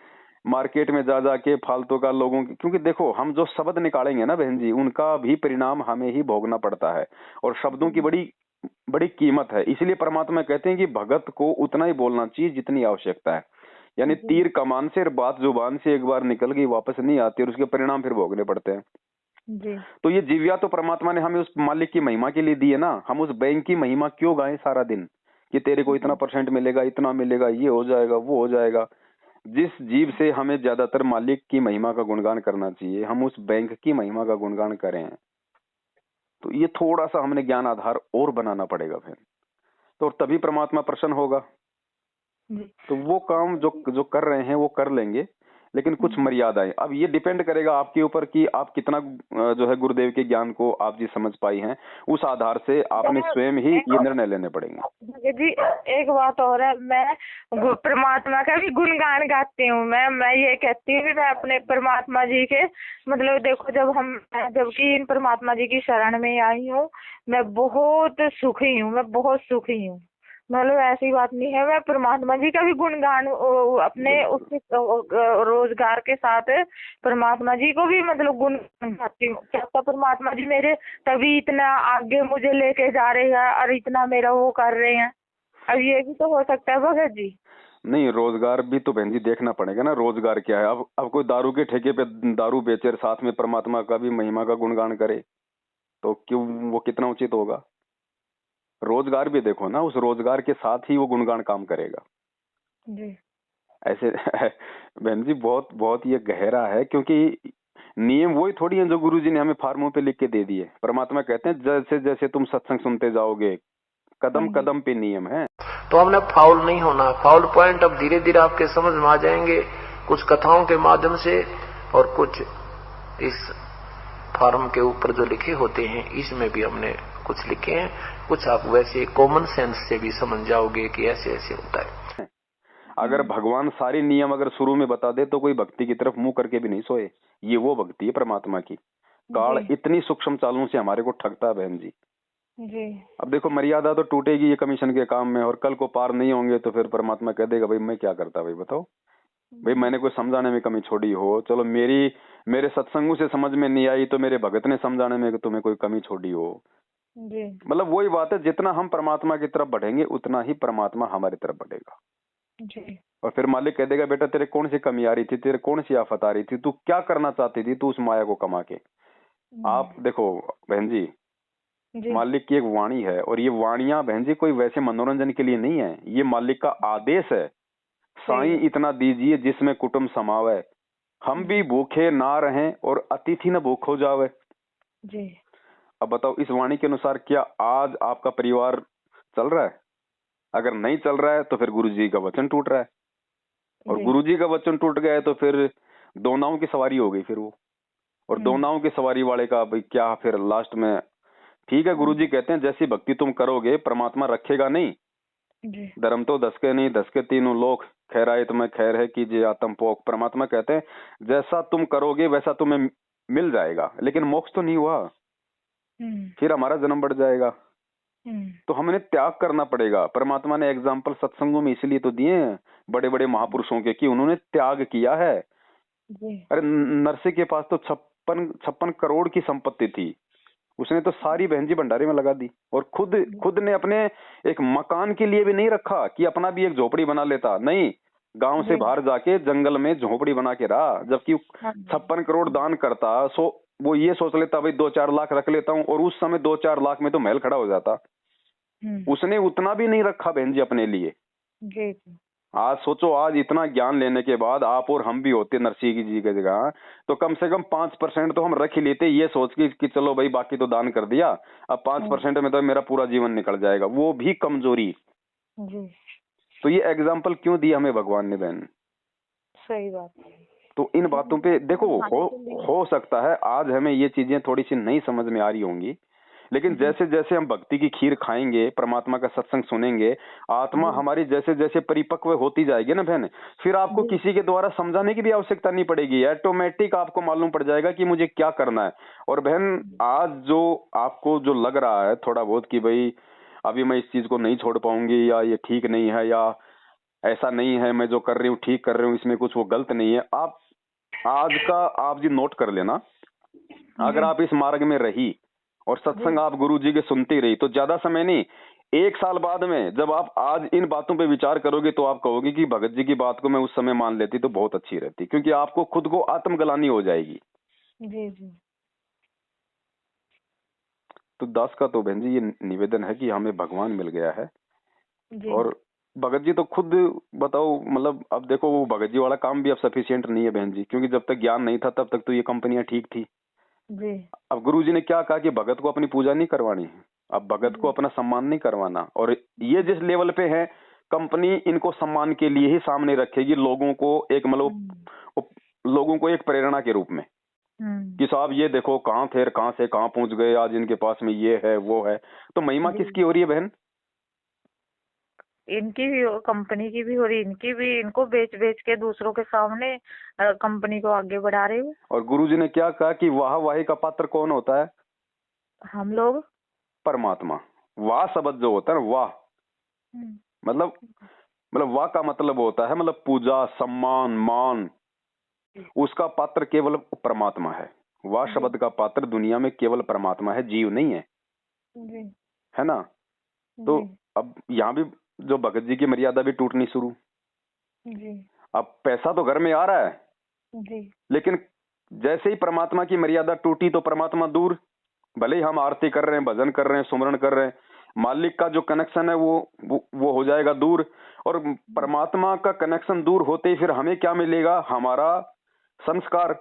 मार्केट में जा जाके फालतू का लोगों की, क्योंकि देखो हम जो शब्द निकालेंगे ना बहन जी, उनका भी परिणाम हमें ही भोगना पड़ता है। और शब्दों की बड़ी बड़ी कीमत है। इसलिए परमात्मा कहते हैं कि भगत को उतना ही बोलना चाहिए जितनी आवश्यकता है। यानी तीर कमान से और बात जुबान से एक बार निकल गई वापस नहीं आती, और उसके परिणाम फिर भोगने पड़ते हैं।
जी।
तो ये जीविया तो परमात्मा ने हमें उस मालिक की महिमा के लिए दी है ना। हम उस बैंक की महिमा क्यों गाएं सारा दिन कि तेरे को इतना % मिलेगा, इतना मिलेगा, ये हो जाएगा, वो हो जाएगा। जिस जीव से हमें ज्यादातर मालिक की महिमा का गुणगान करना चाहिए, हम उस बैंक की महिमा का गुणगान करें। तो ये थोड़ा सा हमने ज्ञान आधार और बनाना पड़ेगा फिर, तो तभी परमात्मा प्रसन्न होगा। तो वो काम जो कर रहे हैं वो कर लेंगे, लेकिन कुछ मर्यादाएं। अब ये डिपेंड करेगा आपके ऊपर कि आप कितना जो है गुरुदेव के ज्ञान को आप जी समझ पाई हैं। उस आधार से आपने स्वयं ही ये निर्णय लेने पड़ेंगे।
जी एक बात और है, मैं परमात्मा का भी गुणगान गाती हूँ। मैं ये कहती हूँ कि मैं अपने परमात्मा जी के मतलब देखो, जबकि इन परमात्मा जी की शरण में आई हूँ, मैं बहुत सुखी हूँ, मैं बहुत सुखी हूँ। मतलब ऐसी बात नहीं है, मैं परमात्मा जी का भी गुणगान अपने उस रोजगार के साथ परमात्मा जी को भी मतलब गुणगान गाती हूँ। क्या परमात्मा जी मेरे तभी इतना आगे मुझे लेके जा रहे हैं और इतना मेरा वो कर रहे हैं। अब ये भी तो हो सकता है भगत जी।
नहीं, रोजगार भी तो बहन जी देखना पड़ेगा ना। रोजगार क्या है? अब कोई दारू के ठेके पे दारू बेचे और साथ में परमात्मा का भी महिमा का गुणगान करे तो क्यों, वो कितना उचित होगा? रोजगार भी देखो ना, उस रोजगार के साथ ही वो गुणगान काम करेगा
जी।
ऐसे बहन जी बहुत बहुत ये गहरा है, क्योंकि नियम वही थोड़ी है जो गुरुजी ने हमें फार्मों पे लिख के दे दिए। परमात्मा कहते हैं जैसे जैसे तुम सत्संग सुनते जाओगे, कदम कदम पे नियम है।
तो हमने फाउल नहीं होना। फाउल पॉइंट अब धीरे धीरे आपके समझ में आ जाएंगे, कुछ कथाओं के माध्यम से और कुछ इस फार्म के ऊपर जो लिखे होते हैं इसमें भी हमने कुछ लिखे हैं। कुछ आप वैसे कॉमन सेंस से भी समझ जाओगे कि ऐसे ऐसे होता है।
अगर भगवान सारे नियम अगर शुरू में बता दे तो कोई भक्ति की तरफ मुंह करके भी नहीं सोए। ये वो भक्ति है परमात्मा की। काल इतनी सूक्ष्म चालों से हमारे को ठगता है बहन जी। अब देखो मर्यादा तो टूटेगी ये कमीशन के काम में, और कल को पार नहीं होंगे तो फिर परमात्मा कह देगा भाई मैं क्या करता, भाई बताओ, भाई मैंने कोई समझाने में कमी छोड़ी हो, चलो मेरे सत्संगों से समझ में नहीं आई तो मेरे भगत ने समझाने में तुम्हें कोई कमी छोड़ी हो। मतलब वही बात है, जितना हम परमात्मा की तरफ बढ़ेंगे उतना ही परमात्मा हमारी तरफ बढ़ेगा। और फिर मालिक कह देगा बेटा तेरे कौन सी कमी आ रही थी, तेरे कौन सी आफत आ रही थी, तू क्या करना चाहती थी, तू उस माया को कमा के। आप देखो बहन जी, मालिक की एक वाणी है, और ये वाणियां बहन जी कोई वैसे मनोरंजन के लिए नहीं है, ये मालिक का आदेश है। साईं इतना दीजिए जिसमें कुटुंब समावे, हम भी भूखे ना रहें और अतिथि न भूख हो जावे। अब बताओ इस वाणी के अनुसार क्या आज आपका परिवार चल रहा है? अगर नहीं चल रहा है तो फिर गुरुजी का वचन टूट रहा है, और गुरुजी का वचन टूट गया है तो फिर दो नावों की सवारी हो गई फिर वो। और दो नावों की सवारी वाले का भाई क्या फिर लास्ट में, ठीक है गुरुजी कहते हैं जैसी भक्ति तुम करोगे परमात्मा रखेगा नहीं। धर्म तो 10 के नहीं 10 के तीनों लोक, खैर आए तुम्हें खैर है कीजिए आत्म पोक। परमात्मा कहते हैं जैसा तुम करोगे वैसा तुम्हें मिल जाएगा, लेकिन मोक्ष तो नहीं हुआ, फिर हमारा जन्म बढ़ जाएगा। तो हमें त्याग करना पड़ेगा। परमात्मा ने एग्जाम्पल सत्संगों में इसलिए तो दिए हैं बड़े बड़े महापुरुषों के कि उन्होंने त्याग किया है। अरे नरसिंह के पास तो 56 करोड़ की संपत्ति थी, उसने तो सारी बहन जी भंडारे में लगा दी, और खुद ने अपने एक मकान के लिए भी नहीं रखा कि अपना भी एक झोपड़ी बना लेता, नहीं, गांव से बाहर जाके जंगल में झोपड़ी बना के रहा। जबकि 56 करोड़ दान करता वो ये सोच लेता भाई 2-4 लाख रख लेता हूँ, और उस समय 2-4 लाख में तो महल खड़ा हो जाता। उसने उतना भी नहीं रखा बहन जी अपने लिए। आज सोचो, आज इतना ज्ञान लेने के बाद आप और हम भी होते नरसिंह जी की जगह तो कम से कम 5% तो हम रख ही लेते, ये सोच के कि चलो भाई बाकी तो दान कर दिया, अब 5% में तो मेरा पूरा जीवन निकल जाएगा, वो भी कमजोरी। तो ये एग्जाम्पल क्यों दिया हमें भगवान ने बहन?
सही बात।
तो इन बातों पे देखो हो सकता है आज हमें ये चीजें थोड़ी सी नहीं समझ में आ रही होंगी, लेकिन जैसे जैसे हम भक्ति की खीर खाएंगे, परमात्मा का सत्संग सुनेंगे, आत्मा हमारी जैसे जैसे परिपक्व होती जाएगी ना बहन, फिर आपको किसी के द्वारा समझाने की भी आवश्यकता नहीं पड़ेगी, ऑटोमेटिक आपको मालूम पड़ जाएगा कि मुझे क्या करना है। और बहन आज जो आपको जो लग रहा है थोड़ा बहुत कि भाई अभी मैं इस चीज को नहीं छोड़ पाऊंगी, या ये ठीक नहीं है, या ऐसा नहीं है, मैं जो कर रही हूँ ठीक कर रही हूँ, इसमें कुछ वो गलत नहीं है, आप आज का आप जी नोट कर लेना। अगर आप इस मार्ग में रही और सत्संग आप गुरु जी के सुनती रही तो ज्यादा समय नहीं, 1 साल बाद में जब आप आज इन बातों पे विचार करोगे तो आप कहोगे कि भगत जी की बात को मैं उस समय मान लेती तो बहुत अच्छी रहती, क्योंकि आपको खुद को आत्मग्लानि हो जाएगी।
जी जी।
तो दास का तो बहन जी ये निवेदन है कि हमें भगवान मिल गया है
जी।
और भगत जी तो खुद बताओ, मतलब अब देखो वो भगत जी वाला काम भी अब सफिशिएंट नहीं है बहन जी, क्योंकि जब तक ज्ञान नहीं था तब तक तो ये कंपनियां ठीक थी।
जी।
अब गुरु जी ने क्या कहा कि भगत को अपनी पूजा नहीं करवानी है, अब भगत को अपना सम्मान नहीं करवाना, और ये जिस लेवल पे है कंपनी इनको सम्मान के लिए ही सामने रखेगी, लोगों को एक मतलब लोगों को एक प्रेरणा के रूप में कि साहब ये देखो कहाँ थे, कहाँ से कहाँ पहुंच गए, आज इनके पास में ये है वो है। तो महिमा किसकी हो रही है बहन?
इनकी भी कंपनी की भी हो रही, इनकी भी, इनको बेच बेच के दूसरों के सामने कंपनी को आगे बढ़ा रहे हैं।
और गुरुजी ने क्या कहा कि वाहवाही का पात्र कौन होता है?
हम लोग।
परमात्मा। वाह शब्द जो होता है ना, वाह मतलब वाह का मतलब होता है मतलब पूजा, सम्मान, मान, उसका पात्र केवल परमात्मा है। वाह शब्द का पात्र दुनिया में केवल परमात्मा है, जीव नहीं है, है ना? तो अब यहाँ भी जो भगत जी की मर्यादा भी टूटनी शुरू। अब पैसा तो घर में आ रहा है, लेकिन जैसे ही परमात्मा की मर्यादा टूटी तो परमात्मा दूर। भले ही हम आरती कर रहे हैं, भजन कर रहे हैं, सुमरण कर रहे हैं, मालिक का जो कनेक्शन है वो हो जाएगा दूर। और परमात्मा का कनेक्शन दूर होते ही फिर हमें क्या मिलेगा? हमारा संस्कार।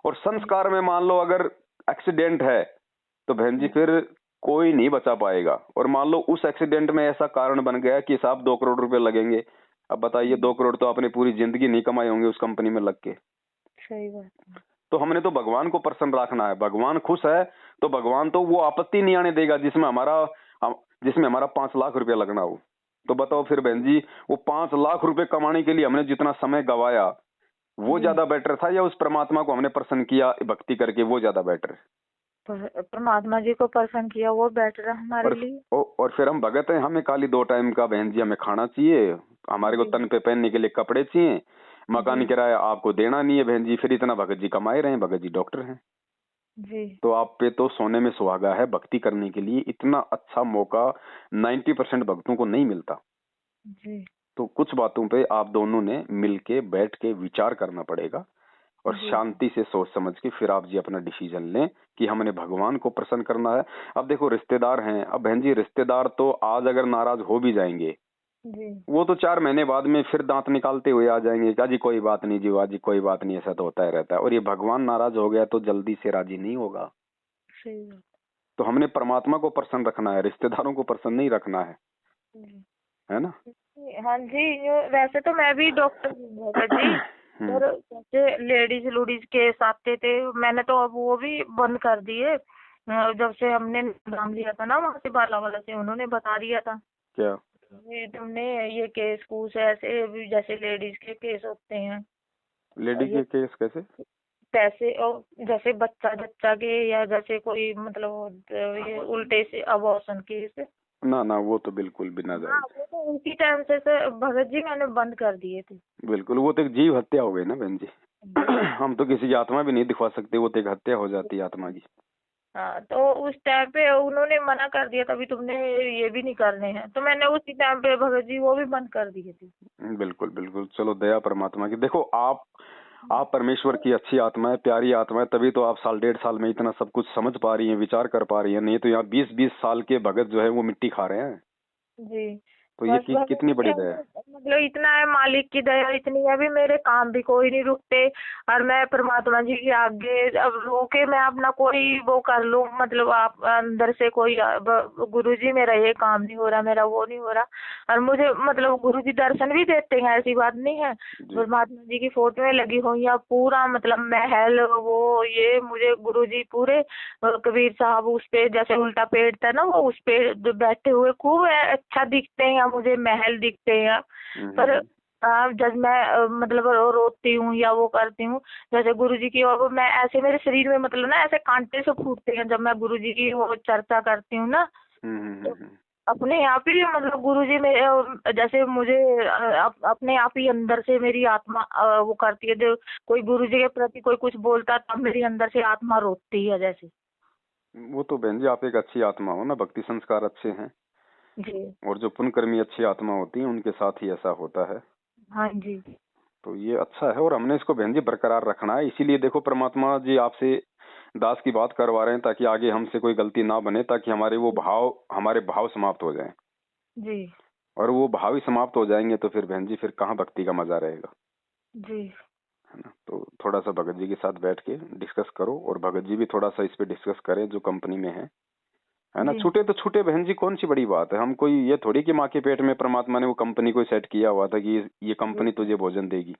और संस्कार में मान लो अगर एक्सीडेंट है तो बहन जी फिर कोई नहीं बचा पाएगा। और मान लो उस एक्सीडेंट में ऐसा कारण बन गया कि साहब 2 करोड़ रुपए लगेंगे, अब बताइए 2 करोड़ तो आपने पूरी जिंदगी नहीं कमाए होंगे उस कंपनी में लग के।
सही बात।
तो हमने तो भगवान को प्रसन्न रखना है, भगवान खुश है तो भगवान तो वो आपत्ति नहीं आने देगा जिसमें हमारा 5 लाख रुपया लगना हो। तो बताओ फिर बहन जी वो 5 लाख रुपए कमाने के लिए हमने जितना समय गवाया वो ज्यादा बेटर था, या उस परमात्मा को हमने प्रसन्न किया भक्ति करके वो ज्यादा बेटर है?
परमात्मा जी को प्रसन्न किया वो बेटर है हमारे लिए।
और फिर हम भगत हैं, हमें खाली 2 टाइम का बहन जी हमें खाना चाहिए, हमारे को तन पे पहनने के लिए कपड़े चाहिए, मकान किराया आपको देना नहीं है बहन जी, फिर इतना भगत जी कमाए रहे हैं, भगत जी डॉक्टर हैं
जी।
तो आप पे तो सोने में सुहागा है। भक्ति करने के लिए इतना अच्छा मौका 90% भक्तों को नहीं मिलता
जी।
तो कुछ बातों पे आप दोनों ने मिलके बैठ के विचार करना पड़ेगा और शांति से सोच समझ के फिर आप जी अपना डिसीजन लें कि हमने भगवान को प्रसन्न करना है। अब देखो रिश्तेदार हैं, अब बहन जी रिश्तेदार तो आज अगर नाराज हो भी जाएंगे
जी,
वो तो 4 महीने बाद में फिर दांत निकालते हुए आ जाएंगे कि जी कोई बात नहीं जी, जी कोई बात नहीं, ऐसा तो होता ही रहता है। और ये भगवान नाराज हो गया तो जल्दी से राजी नहीं होगा।
सही बात।
तो हमने परमात्मा को प्रसन्न रखना है, रिश्तेदारों को प्रसन्न नहीं रखना है ना?
हाँ जी। वैसे तो मैं भी डॉक्टर हूँ जी, पर जैसे लेडीज लूडीज केस आते थे मैंने तो अब वो भी बंद कर दिए। जब से हमने नाम लिया था ना वहाँ से बालावाला से, उन्होंने बता दिया था
क्या
तुमने ये केस कूस ऐसे जैसे लेडीज के केस होते हैं।
लेडीज के केस कैसे?
पैसे और जैसे बच्चा के, या जैसे कोई मतलब ये उल्टे से अबॉर्शन केस।
ना वो तो बिल्कुल भी ना जाए।
वो तो उनकी टाइम से भगत जी मैंने बंद कर दिए थे।
बिल्कुल, वो तो एक जीव हत्या हो गई ना बहन जी। हम तो किसी की आत्मा भी नहीं दिखवा सकते, वो तो एक हत्या हो जाती है आत्मा की।
हाँ, तो उस टाइम पे उन्होंने मना कर दिया तभी तुमने ये भी नहीं करने हैं, तो मैंने उसी टाइम पे भगत जी वो भी बंद कर दिए थे।
बिल्कुल चलो दया परमात्मा की। देखो आप परमेश्वर की अच्छी आत्मा है, प्यारी आत्मा है, तभी तो आप 1.5 साल में इतना सब कुछ समझ पा रही हैं, विचार कर पा रही हैं। नहीं तो यहाँ 20-20 साल के भगत जो है वो मिट्टी खा रहे हैं
जी।
तो ये
बस भगवान
कितनी बड़ी
के
दया है।
मतलब इतना है, मालिक की दया इतनी है, अभी मेरे काम भी कोई नहीं रुकते और मैं परमात्मा जी के आगे अब रोके मैं अपना कोई वो कर लूं, मतलब आप अंदर से कोई गुरुजी मेरा ये काम नहीं हो रहा, मेरा वो नहीं हो रहा, और मुझे मतलब गुरुजी दर्शन भी देते हैं, ऐसी बात नहीं है।
जी
परमात्मा जी की फोटोएं लगी हुई हैं, पूरा मतलब महल वो ये मुझे गुरुजी पूरे कबीर साहब उस पे जैसे उल्टा पेड़ था ना, वो उस पे बैठे हुए खूब अच्छा दिखते हैं, मुझे महल दिखते हैं। पर जब मैं मतलब रोती हूँ या वो करती हूँ जैसे गुरुजी की, और मैं ऐसे मेरे शरीर में मतलब ना ऐसे कांटे से फूटते हैं जब मैं गुरुजी की वो चर्चा करती हूँ ना, तो अपने आप ही मतलब गुरुजी मेरे जैसे मुझे अपने आप ही अंदर से मेरी आत्मा वो करती है, जो कोई गुरुजी के प्रति कोई कुछ बोलता तब मेरी अंदर से आत्मा रोती है जैसे।
वो तो बहन जी आप एक अच्छी आत्मा हो ना, भक्ति संस्कार अच्छे हैं
जी
और जो पुण्यकर्मी अच्छी आत्मा होती है उनके साथ ही ऐसा होता है।
हाँ जी
तो ये अच्छा है और हमने इसको बहन जी बरकरार रखना है। इसीलिए देखो परमात्मा जी आपसे दास की बात करवा रहे हैं ताकि आगे हमसे कोई गलती ना बने, ताकि हमारे भाव समाप्त हो जाएं।
जी
और वो भाव ही समाप्त हो जाएंगे तो फिर बहन जी फिर कहाँ भक्ति का मजा रहेगा,
जी
है ना। तो थोड़ा सा भगत जी के साथ बैठ के डिस्कस करो और भगत जी भी थोड़ा सा इस पे डिस्कस करें जो कंपनी में है ना।
जी
छूटे तो छूटे बहन जी, कौन सी बड़ी बात है। हम कोई ये थोड़ी कि माँ के पेट में परमात्मा ने वो कंपनी को सेट किया हुआ था कि ये कंपनी तुझे भोजन देगी।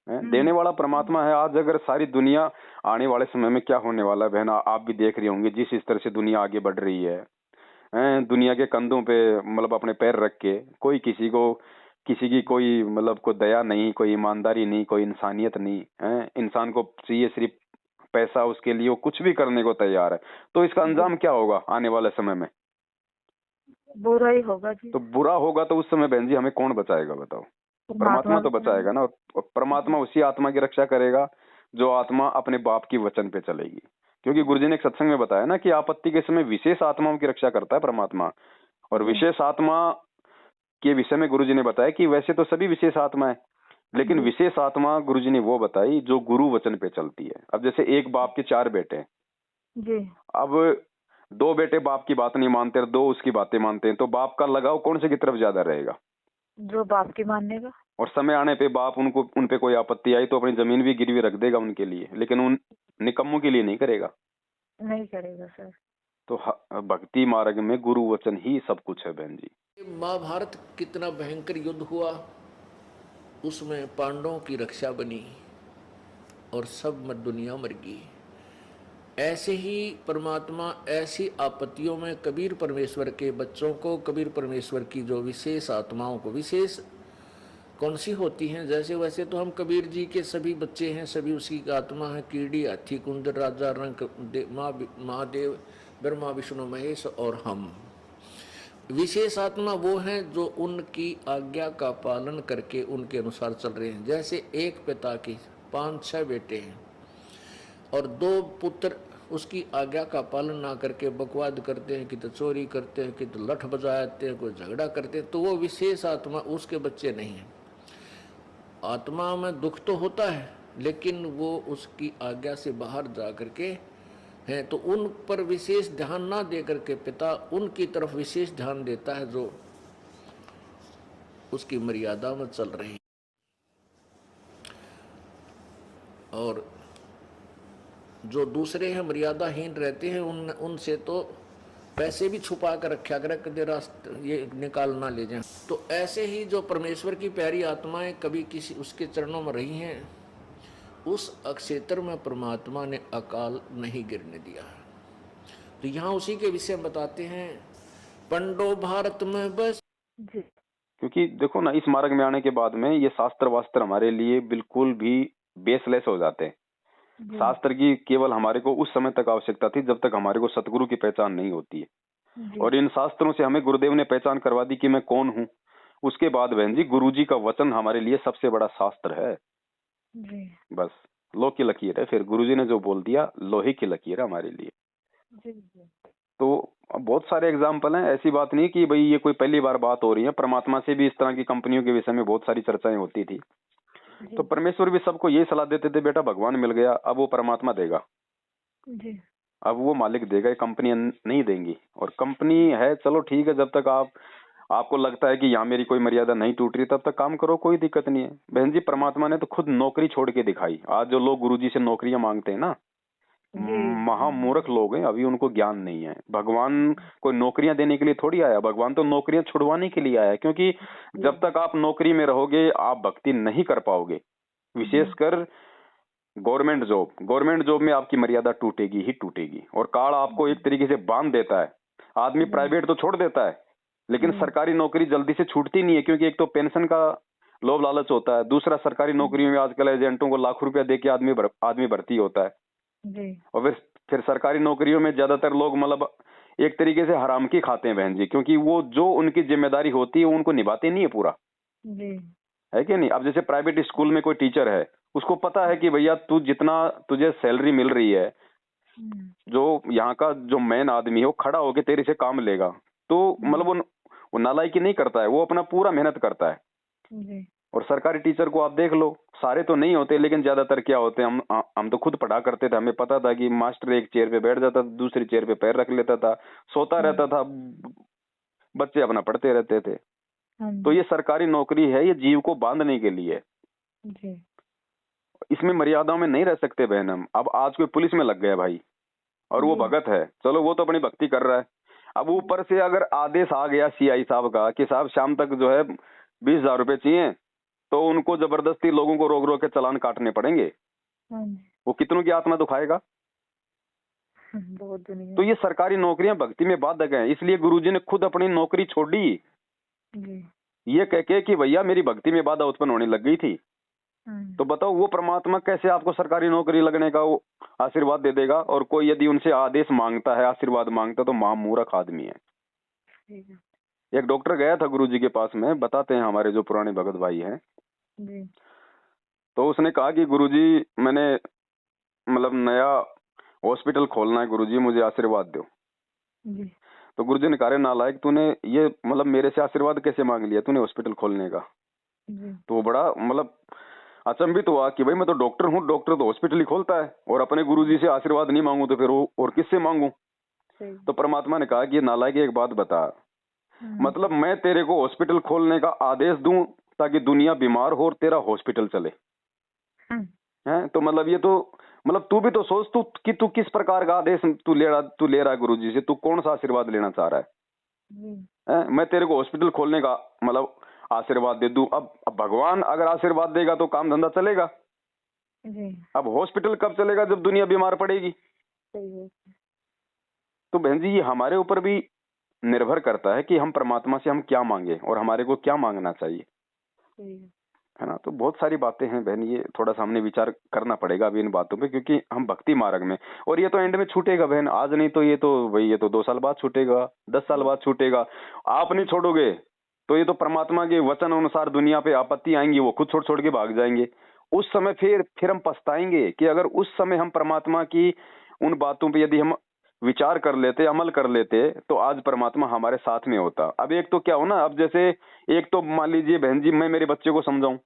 देने वाला परमात्मा है। आज अगर सारी दुनिया, आने वाले समय में क्या होने वाला है बहन आप भी देख रही होंगी, जिस इस तरह से दुनिया आगे बढ़ रही है, दुनिया के कंधों पे मतलब अपने पैर रख के कोई किसी की कोई मतलब कोई दया नहीं, कोई ईमानदारी नहीं, कोई इंसानियत नहीं है। इंसान को चाहिए सिर्फ पैसा, उसके लिए वो कुछ भी करने को तैयार है। तो इसका अंजाम क्या होगा आने वाले समय में?
बुरा ही होगा जी।
तो बुरा होगा तो उस समय बहन जी हमें कौन बचाएगा बताओ? परमात्मा तो बचाएगा ना। और परमात्मा उसी आत्मा की रक्षा करेगा जो आत्मा अपने बाप की वचन पे चलेगी। क्योंकि गुरुजी ने एक सत्संग में बताया ना कि आपत्ति के समय विशेष आत्माओं की रक्षा करता है परमात्मा। और विशेष आत्मा के विषय में गुरुजी ने बताया कि वैसे तो सभी विशेष आत्मा है, लेकिन विशेष आत्मा गुरुजी ने वो बताई जो गुरु वचन पे चलती है। अब जैसे एक बाप के 4 बेटे हैं,
जी
अब 2 बेटे बाप की बात नहीं मानते, 2 उसकी बातें मानते हैं, तो बाप का लगाव कौन से की तरफ ज्यादा रहेगा?
जो बाप की मानेगा।
और समय आने पे बाप उन पे कोई आपत्ति आई तो अपनी जमीन भी गिरवी रख देगा उनके लिए, लेकिन उन निकम्मों के लिए नहीं करेगा।
नहीं करेगा सर।
तो भक्ति मार्ग में गुरु वचन ही सब कुछ है बहन जी।
महाभारत कितना भयंकर युद्ध हुआ, उसमें पांडवों की रक्षा बनी और सब दुनिया मर गई। ऐसे ही परमात्मा ऐसी आपत्तियों में कबीर परमेश्वर के बच्चों को, कबीर परमेश्वर की जो विशेष आत्माओं को, विशेष कौन सी होती हैं, जैसे वैसे तो हम कबीर जी के सभी बच्चे हैं, सभी उसी आत्मा है। कीड़ी, हाथी, कुंदर, राजा, रंग, महादेव, ब्रह्मा, विष्णु, महेश और हम। विशेष आत्मा वो हैं जो उनकी आज्ञा का पालन करके उनके अनुसार चल रहे हैं। जैसे एक पिता की 5-6 बेटे हैं और 2 पुत्र उसकी आज्ञा का पालन ना करके बकवाद करते हैं, कि तो चोरी करते हैं, कि तो लठ बजाते हैं, कोई झगड़ा करते हैं, तो वो विशेष आत्मा उसके बच्चे नहीं हैं। आत्मा में दुख तो होता है लेकिन वो उसकी आज्ञा से बाहर जा करके हैं, तो उन पर विशेष ध्यान ना दे करके पिता उनकी तरफ विशेष ध्यान देता है जो उसकी मर्यादा में चल रहे हैं। और जो दूसरे हैं मर्यादाहीन रहते हैं उनसे तो पैसे भी छुपा कर रखा कर कदे रास्ते ये निकाल ना ले जाएं। तो ऐसे ही जो परमेश्वर की प्यारी आत्माएं कभी किसी उसके चरणों में रही हैं, उस अक्षेत्र में परमात्मा ने अकाल नहीं गिरने दिया। तो यहाँ उसी के विषय में बताते हैं, पंडो भारत में बस।
क्योंकि देखो ना, इस मार्ग में आने के बाद में ये शास्त्र वास्त्र हमारे लिए बिल्कुल भी बेसलेस हो जाते हैं। शास्त्र की केवल हमारे को उस समय तक आवश्यकता थी जब तक हमारे को सतगुरु की पहचान नहीं होती है। और इन शास्त्रों से हमें गुरुदेव ने पहचान करवा दी कि मैं कौन हूँ। उसके बाद बहन जी गुरु जी का वचन हमारे लिए सबसे बड़ा शास्त्र है। बस लो की लकीर है, फिर गुरुजी ने जो बोल दिया लोहे की लकीर है हमारे लिए। तो बहुत सारे एग्जाम्पल हैं, ऐसी बात नहीं कि भाई ये कोई पहली बार बात हो रही है। परमात्मा से भी इस तरह की कंपनियों के विषय में बहुत सारी चर्चाएं होती थी। तो परमेश्वर भी सबको यही सलाह देते थे, बेटा भगवान मिल गया, अब वो परमात्मा देगा, अब वो मालिक देगा, ये कंपनियां नहीं देंगी। और कंपनी है चलो ठीक है, जब तक आपको लगता है कि यहाँ मेरी कोई मर्यादा नहीं टूट रही, तब तक काम करो, कोई दिक्कत नहीं है। बहन जी, परमात्मा ने तो खुद नौकरी छोड़ के दिखाई। आज जो लोग गुरुजी से नौकरियां मांगते हैं ना, महामूर्ख लोग हैं, अभी उनको ज्ञान नहीं है। भगवान कोई नौकरियां देने के लिए थोड़ी आया, भगवान तो नौकरियां छुड़वाने के लिए आया। क्योंकि जब तक आप नौकरी में रहोगे आप भक्ति नहीं कर पाओगे। विशेषकर गवर्नमेंट जॉब में आपकी मर्यादा टूटेगी ही टूटेगी। और काल आपको एक तरीके से बांध देता है। आदमी प्राइवेट तो छोड़ देता है, लेकिन सरकारी नौकरी जल्दी से छूटती नहीं है। क्योंकि एक तो पेंशन का लोभ लालच होता है, दूसरा सरकारी नौकरियों में आजकल एजेंटों को लाखों रुपया देके आदमी भर्ती होता है। और फिर सरकारी नौकरियों में ज्यादातर लोग मतलब एक तरीके से हराम की खाते हैं बहन जी। क्योंकि वो जो उनकी जिम्मेदारी होती है उनको निभाते नहीं है पूरा, है कि नहीं। अब जैसे प्राइवेट स्कूल में कोई टीचर है, उसको पता है कि भैया तू जितना तुझे सैलरी मिल रही है, जो यहाँ का जो मेन आदमी है वो खड़ा होके तेरे से काम लेगा। तो मतलब वो नालायकी नहीं करता है, वो अपना पूरा मेहनत करता है। और सरकारी टीचर को आप देख लो, सारे तो नहीं होते लेकिन ज्यादातर क्या होते हैं, हम तो खुद पढ़ा करते थे, हमें पता था कि मास्टर एक चेयर पे बैठ जाता था, दूसरी चेयर पे पैर रख लेता था, सोता रहता था, बच्चे अपना पढ़ते रहते थे। तो ये सरकारी नौकरी है, ये जीव को बांधने के लिए। इसमें मर्यादाओं में नहीं रह सकते बहन हम। अब आज कोई पुलिस में लग गया भाई, और वो भगत है, चलो वो तो अपनी भक्ति कर रहा है। अब ऊपर से अगर आदेश आ गया सीआई साहब का कि साहब शाम तक जो है 20,000 रुपए चाहिए, तो उनको जबरदस्ती लोगों को रोक रोक के चालान काटने पड़ेंगे। वो कितनों की आत्मा दुखाएगा। तो ये सरकारी नौकरियां भक्ति में बाधक हैं। इसलिए गुरुजी ने खुद अपनी नौकरी छोड़ी, ये कह के कि भैया मेरी भक्ति में बाधा उत्पन्न होने लग गई थी। तो बताओ वो परमात्मा कैसे आपको सरकारी नौकरी लगने का वो आशीर्वाद दे देगा। और कोई यदि उनसे आदेश मांगता है, आशीर्वाद मांगता है, तो महामूर्ख आदमी है। एक डॉक्टर गया था गुरुजी के पास में, बताते हैं हमारे जो पुराने भगत भाई हैं। तो उसने कहा कि गुरुजी मैंने मतलब नया हॉस्पिटल खोलना है, गुरुजी मुझे आशीर्वाद दो। तो गुरुजी ने कहा नालायक, तूने ये मतलब मेरे से आशीर्वाद कैसे मांग लिया तूने हॉस्पिटल खोलने का। तो वो बड़ा मतलब अचंभित हुआ कि भाई मैं तो डॉक्टर हूँ, डॉक्टर तो हॉस्पिटल ही खोलता है, और अपने गुरुजी से आशीर्वाद नहीं मांगू तो फिर और किससे मांगू। तो परमात्मा ने कहा कि नालायक एक बात बता, मतलब मैं तेरे को हॉस्पिटल खोलने का आदेश दूं ताकि दुनिया बीमार हो और तेरा हॉस्पिटल चले, हैं। तो मतलब ये तो मतलब तू भी तो सोच तू किस प्रकार का आदेश तू ले रहा है गुरुजी से, तू कौन सा आशीर्वाद लेना चाह रहा है। मैं तेरे को हॉस्पिटल खोलने का मतलब आशीर्वाद दे दूं। अब भगवान अगर आशीर्वाद देगा तो काम धंधा चलेगा। अब हॉस्पिटल कब चलेगा, जब दुनिया बीमार पड़ेगी। तो बहन जी ये हमारे ऊपर भी निर्भर करता है कि हम परमात्मा से हम क्या मांगे और हमारे को क्या मांगना चाहिए, है ना। तो बहुत सारी बातें हैं बहन, ये थोड़ा सा हमने विचार करना पड़ेगा अभी इन बातों पे, क्योंकि हम भक्ति मार्ग में, और ये तो एंड में छूटेगा बहन, आज नहीं तो ये तो भाई ये तो 2 साल बाद छूटेगा, 10 साल बाद छूटेगा। आप नहीं छोड़ोगे तो ये तो परमात्मा के वचन अनुसार दुनिया पे आपत्ति आएंगी, वो खुद छोड़ के भाग जाएंगे। उस समय फिर हम पछताएंगे कि अगर उस समय हम परमात्मा की उन बातों पे यदि हम विचार कर लेते, अमल कर लेते, तो आज परमात्मा हमारे साथ में होता। अब एक तो क्या हो ना, अब जैसे एक तो मान लीजिए बहन जी मैं मेरे बच्चे को समझाऊं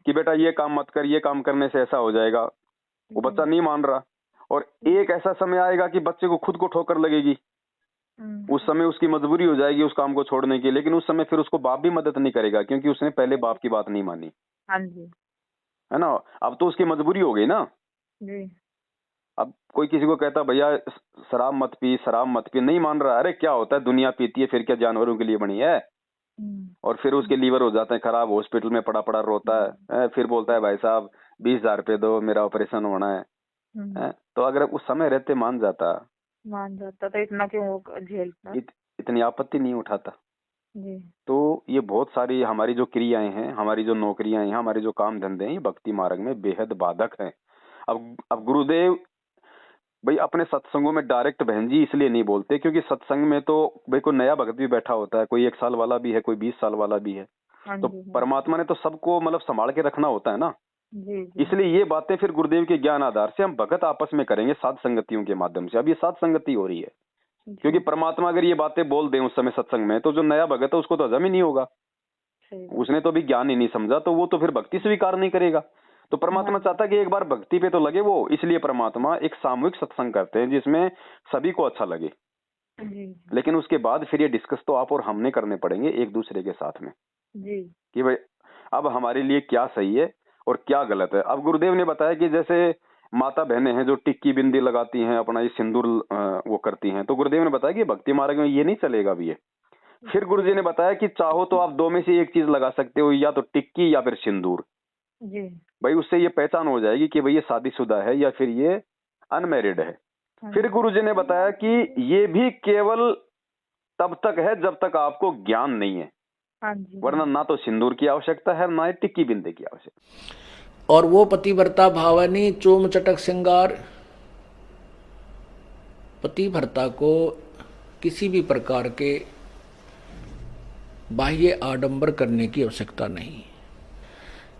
कि बेटा ये काम मत कर, ये काम करने से ऐसा हो जाएगा, वो बच्चा नहीं मान रहा, और एक ऐसा समय आएगा कि बच्चे को खुद को ठोकर लगेगी, उस समय उसकी मजबूरी हो जाएगी उस काम को छोड़ने की। लेकिन उस समय फिर उसको बाप भी मदद नहीं करेगा, क्योंकि उसने पहले बाप की बात नहीं मानी, है ना। अब तो उसकी मजबूरी हो गई ना। अब कोई किसी को कहता भैया शराब मत पी, शराब मत पी, नहीं मान रहा। अरे क्या होता है, दुनिया पीती है, फिर क्या जानवरों के लिए बनी है। और फिर उसके लीवर हो जाते हैं खराब, हॉस्पिटल में पड़ा रोता है, फिर बोलता है भाई साहब 20,000 रुपए दो, मेरा ऑपरेशन होना है। तो अगर उस समय रहते मान जाता
तो इतना क्यों झेलता,
इतनी आपत्ति नहीं उठाता। तो ये बहुत सारी हमारी जो क्रियाएं हैं, हमारी जो नौकरियां हैं, हमारे जो काम धंधे हैं, ये भक्ति मार्ग में बेहद बाधक हैं। अब गुरुदेव भाई अपने सत्संगों में डायरेक्ट बहन जी इसलिए नहीं बोलते क्योंकि सत्संग में तो भाई कोई नया भक्त भी बैठा होता है, कोई 1 साल वाला भी है, कोई 20 साल वाला भी है। तो परमात्मा ने तो सबको मतलब संभाल के रखना होता है ना। इसलिए ये बातें फिर गुरुदेव के ज्ञान आधार से हम भगत आपस में करेंगे साध संगतियों के माध्यम से। अब ये साध संगति हो रही है, क्योंकि परमात्मा अगर ये बातें बोल दे उस समय सत्संग में, तो जो नया भगत है उसको तो हजम ही नहीं होगा, उसने तो अभी ज्ञान ही नहीं समझा, तो वो तो फिर भक्ति स्वीकार नहीं करेगा। तो परमात्मा चाहता है कि एक बार भक्ति पे तो लगे वो, इसलिए परमात्मा एक सामूहिक सत्संग करते हैं जिसमें सभी को अच्छा लगे।
जी
लेकिन उसके बाद फिर ये डिस्कस तो आप और हमने करने पड़ेंगे एक दूसरे के साथ में
जी
कि भाई अब हमारे लिए क्या सही है और क्या गलत है। अब गुरुदेव ने बताया कि जैसे माता बहनें हैं जो टिक्की बिंदी लगाती हैं, अपना ये सिंदूर वो करती हैं, तो गुरुदेव ने बताया कि भक्ति मार्ग में ये नहीं चलेगा भी ये। फिर गुरुजी ने बताया कि चाहो तो आप दो में से एक चीज लगा सकते हो, या तो टिक्की या फिर सिंदूर।
जी
भाई उससे ये पहचान हो जाएगी कि भाई ये शादीशुदा है या फिर ये अनमैरिड है। फिर गुरुजी ने बताया कि ये भी केवल तब तक है जब तक आपको ज्ञान नहीं है,
हाँ जी
वरना ना तो सिंदूर की आवश्यकता है ना ही टिक्की बिंदे की आवश्यकता।
और वो पतिव्रता भावनी चोम चटक श्रृंगार, पतिव्रता को किसी भी प्रकार के बाह्य आडंबर करने की आवश्यकता नहीं।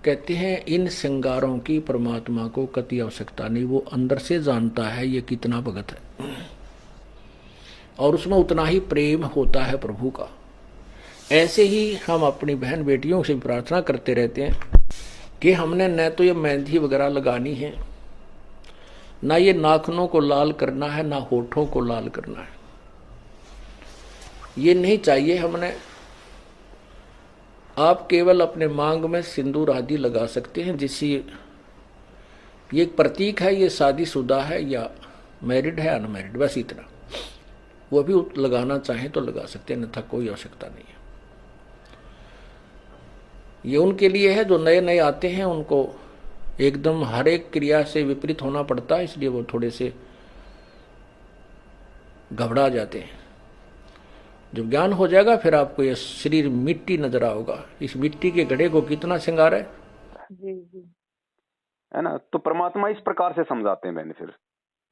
कहते हैं इन श्रृंगारों की परमात्मा को कति आवश्यकता नहीं, वो अंदर से जानता है ये कितना भगत है और उसमें उतना ही प्रेम होता है प्रभु का। ऐसे ही हम अपनी बहन बेटियों से प्रार्थना करते रहते हैं कि हमने न तो ये मेहंदी वगैरह लगानी है, ना ये नाखूनों को लाल करना है, ना होठों को लाल करना है, ये नहीं चाहिए हमने। आप केवल अपने मांग में सिंदूर आदि लगा सकते हैं, जिससे ये एक प्रतीक है ये शादीशुदा है या मैरिड है अनमैरिड, बस इतना। वो भी लगाना चाहें तो लगा सकते हैं, अन्यथा कोई आवश्यकता नहीं है। ये उनके लिए है जो नए नए आते हैं, उनको एकदम हर एक क्रिया से विपरीत होना पड़ता है, इसलिए वो थोड़े से घबरा जाते हैं। जब ज्ञान हो जाएगा फिर आपको ये शरीर मिट्टी नजर आओगा, इस मिट्टी के घड़े को कितना श्रृंगार है।
जी जी
है ना, तो परमात्मा इस प्रकार से समझाते हैं बहन। फिर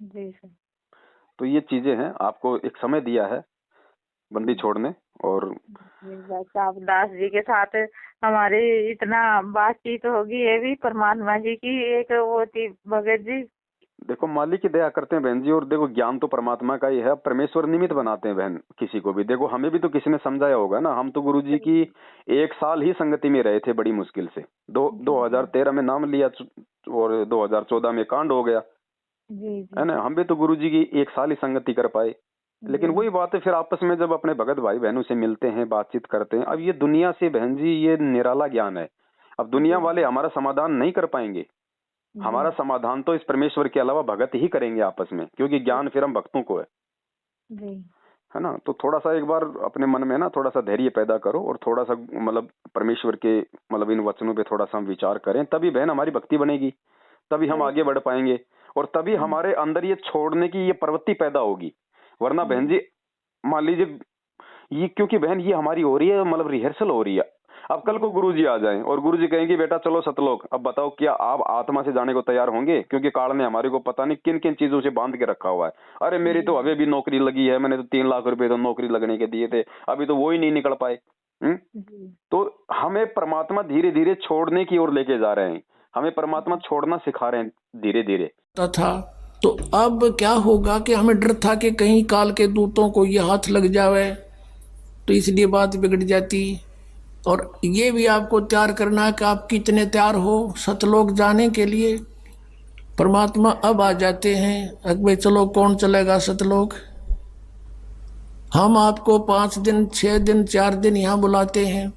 जी सर।
तो ये चीजें हैं, आपको एक समय दिया है बंदी छोड़ने। और
बस आप दास जी के साथ हमारी इतना बातचीत होगी, ये भी परमात्मा जी की एक वो थी भगत जी।
देखो मालिक की दया करते हैं बहन जी, और देखो ज्ञान तो परमात्मा का ही है, परमेश्वर निमित्त बनाते हैं बहन किसी को भी। देखो हमें भी तो किसी ने समझाया होगा ना, हम तो गुरुजी की 1 साल ही संगति में रहे थे बड़ी मुश्किल से। 2013 में नाम लिया और 2014 में कांड हो गया,
जी
है ना। हम भी तो गुरुजी की 1 साल ही संगति कर पाए। लेकिन वही बात है, फिर आपस में जब अपने भगत भाई बहनों से मिलते हैं, बातचीत करते हैं। अब ये दुनिया से बहन जी ये निराला ज्ञान है, अब दुनिया वाले हमारा समाधान नहीं कर पाएंगे। हमारा समाधान तो इस परमेश्वर के अलावा भगत ही करेंगे आपस में, क्योंकि ज्ञान फिर हम भक्तों को है ना। तो थोड़ा सा एक बार अपने मन में ना थोड़ा सा धैर्य पैदा करो, और थोड़ा सा मतलब परमेश्वर के मतलब इन वचनों पे थोड़ा सा हम विचार करें, तभी बहन हमारी भक्ति बनेगी, तभी हम आगे बढ़ पाएंगे, और तभी हमारे अंदर ये छोड़ने की ये प्रवृत्ति पैदा होगी। वरना बहन जी मान लीजिए ये, क्योंकि बहन ये हमारी हो रही है, मतलब रिहर्सल हो रही है। अब कल को गुरुजी आ जाएं और गुरुजी कहेंगे बेटा चलो सतलोक, अब बताओ क्या आप आत्मा से जाने को तैयार होंगे? क्योंकि काल ने हमारे को पता नहीं किन किन चीजों से बांध के रखा हुआ है। अरे मेरी तो अभी भी नौकरी लगी है, मैंने तो 3 लाख रुपए तो नौकरी लगने के दिए थे, अभी तो वो ही नहीं निकल पाए। तो हमें परमात्मा धीरे धीरे छोड़ने की ओर लेके जा रहे हैं, हमें परमात्मा छोड़ना सिखा रहे हैं धीरे धीरे।
था तो अब क्या होगा कि हमें डर था कि कहीं काल के दूतों को ये हाथ लग जावे, तो इसलिए बात बिगड़ जाती। और ये भी आपको तैयार करना है कि आप कितने तैयार हो सतलोक जाने के लिए। परमात्मा अब आ जाते हैं, अकबे चलो कौन चलेगा सतलोक। हम आपको 5 दिन 6 दिन 4 दिन यहाँ बुलाते हैं,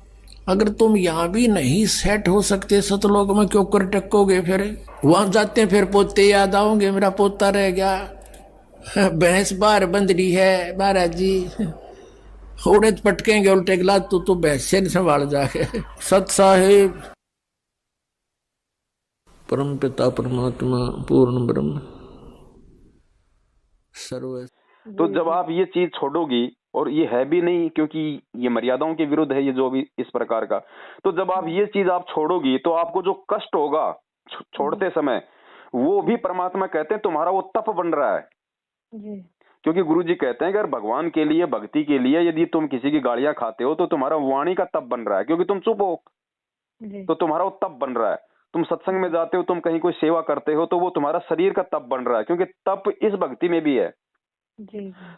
अगर तुम यहाँ भी नहीं सेट हो सकते सतलोक में, क्यों कर टकोगे? फिर वहां जाते हैं, फिर पोते याद आओगे, मेरा पोता रह गया, भैंस बाहर बंद रही है महाराज जी, उड़े पटकेंगे उल्टे गिला, तो भैंस से नहीं संभाल जाके। सत साहिब परम पिता परमात्मा पूर्ण ब्रह्म सर्व।
तो जब आप ये चीज छोड़ोगी, और ये है भी नहीं क्योंकि ये मर्यादाओं के विरुद्ध है ये जो भी इस प्रकार का, तो जब आप ये चीज आप छोड़ोगी तो आपको जो कष्ट होगा छोड़ते समय, वो भी परमात्मा कहते हैं तुम्हारा वो तप बन रहा है। क्योंकि गुरुजी कहते हैं कि अगर भगवान के लिए भक्ति के लिए यदि तुम किसी की गालियां खाते हो तो तुम्हारा वाणी का तप बन रहा है, क्योंकि तुम चुप हो तो तुम्हारा वो तप बन रहा है। तुम सत्संग में जाते हो, तुम कहीं कोई सेवा करते हो, तो वो तुम्हारा शरीर का तप बन रहा है, क्योंकि तप इस भक्ति में भी है।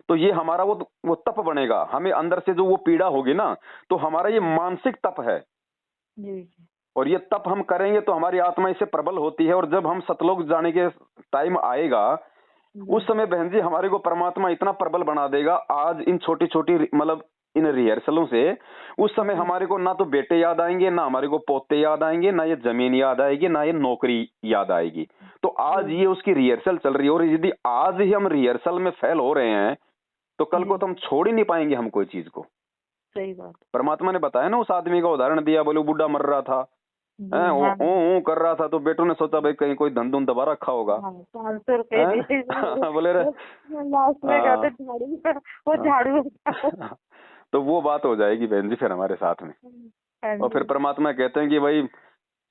तो ये हमारा वो तप बनेगा, हमें अंदर से जो वो पीड़ा होगी ना, तो हमारा ये मानसिक तप है। और ये तप हम करेंगे तो हमारी आत्मा इससे प्रबल होती है, और जब हम सतलोक जाने के टाइम आएगा उस समय बहन जी हमारे को परमात्मा इतना प्रबल बना देगा। आज इन छोटी छोटी मतलब इन रिहर्सलों से उस समय हमारे को ना तो बेटे याद आएंगे, ना हमारे को पोते याद आएंगे, ना ये जमीन याद आएगी, ना ये नौकरी याद आएगी। तो आज ये उसकी रिहर्सल चल रही है, और यदि आज ही हम रिहर्सल में फेल हो रहे हैं तो कल को तो हम छोड़ ही नहीं पाएंगे हम कोई चीज को।
सही बात।
परमात्मा ने बताया ना, उस आदमी का उदाहरण दिया, बोले बुढ़ा मर रहा था, ओ कर रहा था, तो बेटों ने सोचा भाई कहीं कोई धन धुन दबा रखा होगा।
500 रुपए
बोले
लास्ट में कहते झाड़ू, वो झाड़ू
तो वो बात हो जाएगी बहन जी फिर हमारे साथ में। और फिर परमात्मा कहते हैं कि भाई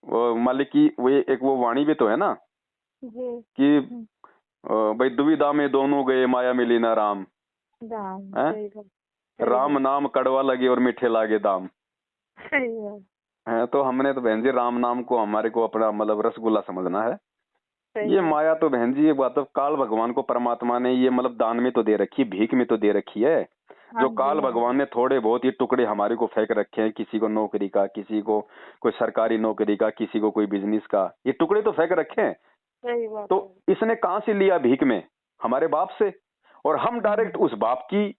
वो मालिक की वो एक वो वाणी भी तो है ना कि भाई दुविधा में दोनों गए माया मिली ना राम, राम नाम कड़वा लगे और मीठे लागे दाम। तो हमने तो बहन जी राम नाम को हमारे को अपना मतलब रसगुल्ला समझना है। ये माया तो बहन जी ये बात तो काल भगवान को परमात्मा ने ये मतलब दान में तो दे रखी है, भीख में तो दे रखी है। जो काल भगवान ने थोड़े बहुत ये टुकड़े हमारे को फेंक रखे हैं, किसी को नौकरी का, किसी को कोई सरकारी नौकरी का, किसी को कोई बिजनेस का, ये टुकड़े तो फेंक रखे हैं। तो इसने कहां से लिया? भीख में, हमारे बाप से। और हम डायरेक्ट उस बाप की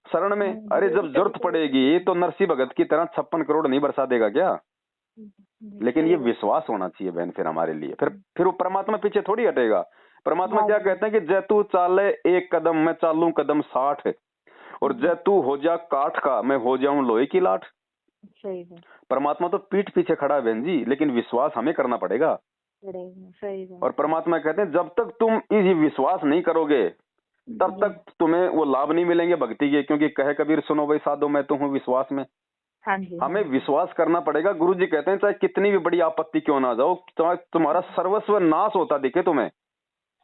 शरण में, अरे जब जरूरत पड़ेगी तो नरसिंह भगत की तरह 56 करोड़ नहीं बरसा देगा क्या? लेकिन ये विश्वास होना चाहिए बहन फिर हमारे लिए। फिर वो परमात्मा पीछे थोड़ी हटेगा। परमात्मा क्या कहते हैं कि जैतू चाले एक कदम मैं चालू कदम 60, और जैतू हो जा काठ का मैं हो जाऊं लोहे की लाठ।
सही है।
परमात्मा तो पीठ पीछे खड़ा है बहन जी, लेकिन विश्वास हमें करना पड़ेगा।
सही है।
और परमात्मा कहते हैं जब तक तुम ये विश्वास नहीं करोगे तब तक तुम्हें वो लाभ नहीं मिलेंगे भक्ति के। क्योंकि कहे कबीर सुनो भाई साधो मैं तो हूँ विश्वास में। हमें विश्वास करना पड़ेगा। गुरु जी कहते हैं चाहे कितनी भी बड़ी आपत्ति क्यों ना जाओ, चाहे तुम्हारा सर्वस्व नाश होता दिखे तुम्हें,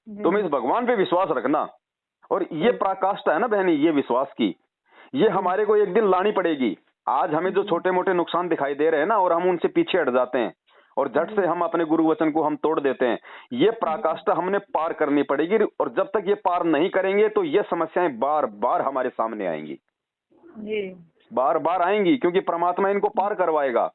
तुम इस भगवान पे विश्वास रखना। और ये पराकाष्ठा है ना बहनी, ये विश्वास की, ये हमारे को एक दिन लानी पड़ेगी। आज हमें जो छोटे मोटे नुकसान दिखाई दे रहे हैं ना, और हम उनसे पीछे हट जाते हैं और झट से हम अपने गुरु वचन को हम तोड़ देते हैं, ये पराकाष्ठा हमने पार करनी पड़ेगी। और जब तक ये पार नहीं करेंगे तो ये समस्याएं बार बार हमारे सामने आएंगी, बार बार आएंगी, क्योंकि परमात्मा इनको पार करवाएगा।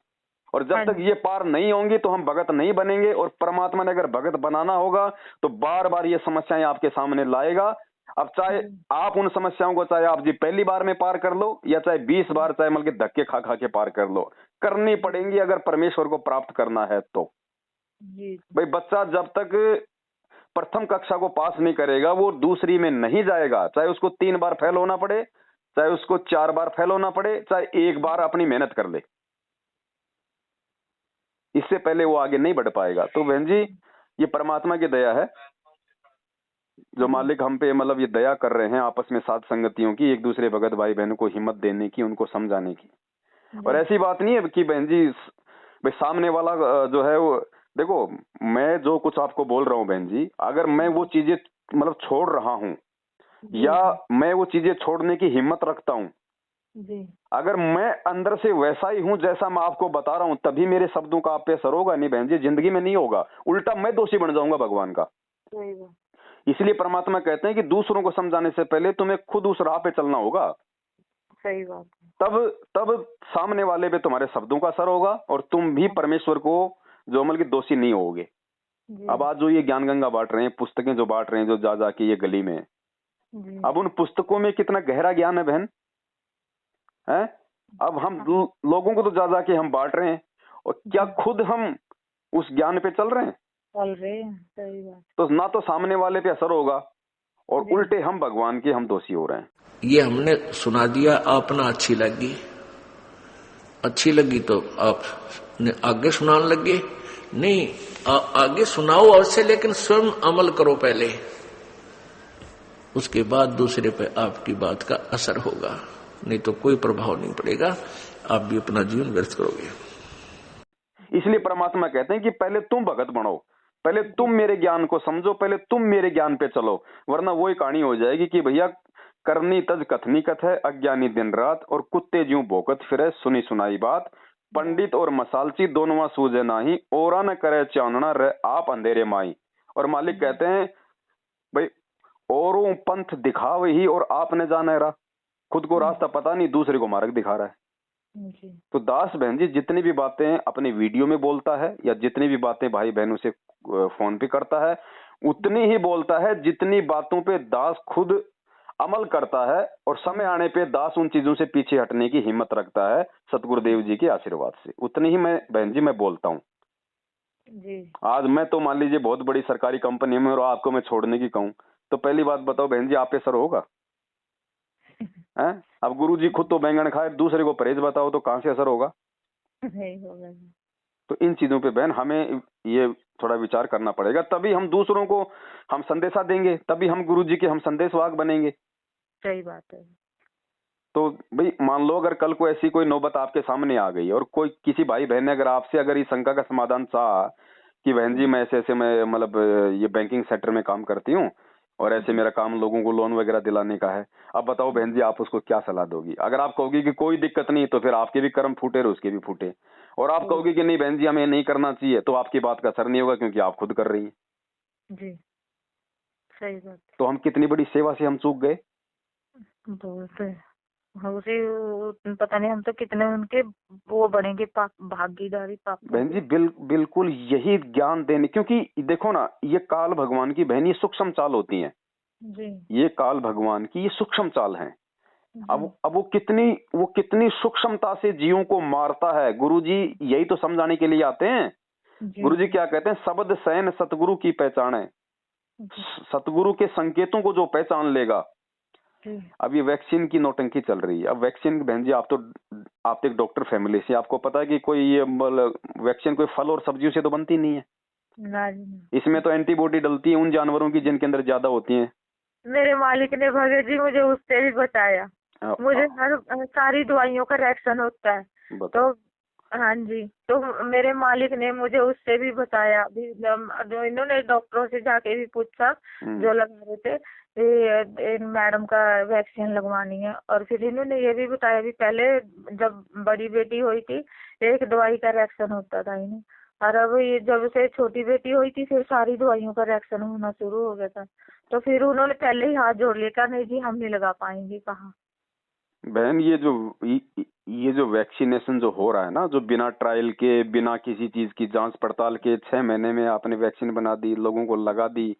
और जब तक ये पार नहीं होंगी तो हम भगत नहीं बनेंगे। और परमात्मा ने अगर भगत बनाना होगा तो बार बार ये समस्याएं आपके सामने लाएगा। अब चाहे आप उन समस्याओं को चाहे आप जी पहली बार में पार कर लो या चाहे 20 बार, चाहे मतलब धक्के खा खा के पार कर लो, करनी पड़ेंगी अगर परमेश्वर को प्राप्त करना है तो। भाई बच्चा जब तक प्रथम कक्षा को पास नहीं करेगा वो दूसरी में नहीं जाएगा, चाहे उसको 3 बार फेल होना पड़े, चाहे उसको 4 बार फेल होना पड़े, चाहे 1 बार अपनी मेहनत कर ले, इससे पहले वो आगे नहीं बढ़ पाएगा। तो बहन जी ये परमात्मा की दया है जो मालिक हम पे मतलब ये दया कर रहे हैं आपस में साथ संगतियों की, एक दूसरे भगत भाई बहनों को हिम्मत देने की, उनको समझाने की। और ऐसी बात नहीं है कि बहन जी भाई सामने वाला जो है वो, देखो मैं जो कुछ आपको बोल रहा हूँ बहन जी, अगर मैं वो चीजें मतलब छोड़ रहा हूँ या मैं वो चीजें छोड़ने की हिम्मत रखता हूँ, अगर मैं अंदर से वैसा ही हूँ जैसा मैं आपको बता रहा हूँ, तभी मेरे शब्दों का आप पे असर होगा। नहीं बहन जी जिंदगी में नहीं होगा, उल्टा मैं दोषी बन जाऊंगा भगवान का। इसलिए परमात्मा कहते हैं कि दूसरों को समझाने से पहले तुम्हें खुद उस राह पे चलना होगा।
सही बात।
तब सामने वाले पे तुम्हारे शब्दों का असर होगा और तुम भी परमेश्वर को जो अमल की दोषी नहीं होगे। अब आज जो ये ज्ञान गंगा बांट रहे हैं, पुस्तकें जो बांट रहे हैं, जो जा जाके ये गली में, अब उन पुस्तकों में कितना गहरा ज्ञान है बहन है। अब हम लोगों को तो जा जाके हम बांट रहे हैं, और क्या खुद हम उस ज्ञान पे चल रहे हैं?
सही बात।
तो ना तो सामने वाले पे असर होगा और उल्टे हम भगवान के हम दोषी हो रहे हैं।
ये हमने सुना दिया, आपने अच्छी लगी तो आप आगे सुनाने लगे। नहीं, आगे सुनाओ अवश्य, लेकिन स्वयं अमल करो पहले, उसके बाद दूसरे पे आपकी बात का असर होगा, नहीं तो कोई प्रभाव नहीं पड़ेगा, आप भी अपना जीवन व्यर्थ करोगे।
इसलिए परमात्मा कहते हैं कि पहले तुम भगत बनो, पहले तुम मेरे ज्ञान को समझो, पहले तुम मेरे ज्ञान पे चलो, वरना वही कहानी हो जाएगी कि भैया करनी तज कथनी कथ है, अज्ञानी दिन रात और कुत्ते ज्यों भोकत फिरे, सुनी सुनाई बात, पंडित और मसालची दोनों सूझे नाही, और न करे चानना रह आप अंधेरे माई। और मालिक कहते हैं भाई औरों पंथ दिखावे ही और आपने जाना रहा, खुद को रास्ता पता नहीं, दूसरे को मार्ग दिखा रहा है। तो दास बहन जी जितनी भी बातें अपने वीडियो में बोलता है या जितनी भी बातें भाई बहनों से फोन पे करता है, उतनी ही बोलता है जितनी बातों पे दास खुद अमल करता है, और समय आने पे दास उन चीजों से पीछे हटने की हिम्मत रखता है सतगुरुदेव जी के आशीर्वाद से। उतनी ही मैं बहन जी मैं बोलता हूँ
जी।
आज मैं तो मान लीजिए बहुत बड़ी सरकारी कंपनी में और आपको मैं छोड़ने की कहूँ तो पहली बात बताओ बहन जी, आप पे असर होगा? हैं? अब गुरुजी खुद तो बैंगन खाए, दूसरे को परहेज बताओ तो कहाँ से असर होगा?
नहीं होगा।
तो इन चीजों पे बहन हमें ये थोड़ा विचार करना पड़ेगा, तभी हम दूसरों को हम संदेशा देंगे, तभी हम गुरुजी के हम संदेशवाहक बनेंगे।
सही बात है।
तो भाई मान लो अगर कल को ऐसी कोई नौबत आपके सामने आ गई और कोई किसी भाई बहन ने अगर आपसे अगर इस शंका का समाधान चाहा कि बहन जी मैं ऐसे ऐसे मैं मतलब ये बैंकिंग सेक्टर में काम करती हूँ और ऐसे मेरा काम लोगों को लोन वगैरह दिलाने का है, अब बताओ बहन जी आप उसको क्या सलाह दोगी? अगर आप कहोगी कि कोई दिक्कत नहीं तो फिर आपके भी कर्म फूटे और उसके भी फूटे, और आप कहोगी कि नहीं बहन जी हमें नहीं करना चाहिए तो आपकी बात का असर नहीं होगा क्योंकि आप खुद कर रही हैं।
जी सही बात।
तो हम कितनी बड़ी सेवा से हम चूक गए।
बहुत है। पता नहीं हम तो कितने उनके वो बनेंगे भागीदारी पाप।
बहन जी बिल्कुल यही ज्ञान देने, क्योंकि देखो ना ये काल भगवान की बहन ये सूक्ष्म चाल होती हैं
जी।
ये काल भगवान की ये सूक्ष्म चाल है। अब वो कितनी सूक्ष्मता से जीवों को मारता है। गुरुजी यही तो समझाने के लिए आते हैं। गुरुजी क्या कहते हैं? शब्द सैन सतगुरु की पहचान है। सतगुरु के संकेतों को जो पहचान लेगा। अब ये वैक्सीन की नौटंकी चल रही है। अब वैक्सीन बहन जी आप तो एक डॉक्टर फैमिली से, आपको पता है कि कोई ये वैक्सीन कोई फल और सब्जियों से तो बनती नहीं है
ना।
इसमें तो एंटीबॉडी डलती है उन जानवरों की जिनके अंदर ज्यादा होती है।
मेरे मालिक ने भगत जी मुझे उससे भी बताया। मुझे हर सारी दवाइयों का रिएक्शन होता है तो हाँ जी, तो मेरे मालिक ने मुझे उससे भी बताया भी, जो इन्होंने डॉक्टरों से जाके भी पूछा जो लगा रहे थे मैडम का वैक्सीन लगवानी है। और फिर इन्होंने ये भी बताया भी पहले जब बड़ी बेटी हुई थी एक दवाई का रिएक्शन होता था इन्हें, और अब ये जब से छोटी बेटी हुई थी फिर सारी दवाइयों का रिएक्शन होना शुरू हो गया था। तो फिर उन्होंने पहले ही हाथ जोड़ लिया, कहा नहीं जी हम नहीं लगा पाएंगे। कहा
बहन ये जो वैक्सीनेशन जो हो रहा है ना, जो बिना ट्रायल के बिना किसी चीज की जांच पड़ताल के 6 महीने में आपने वैक्सीन बना दी, लोगों को लगा दी,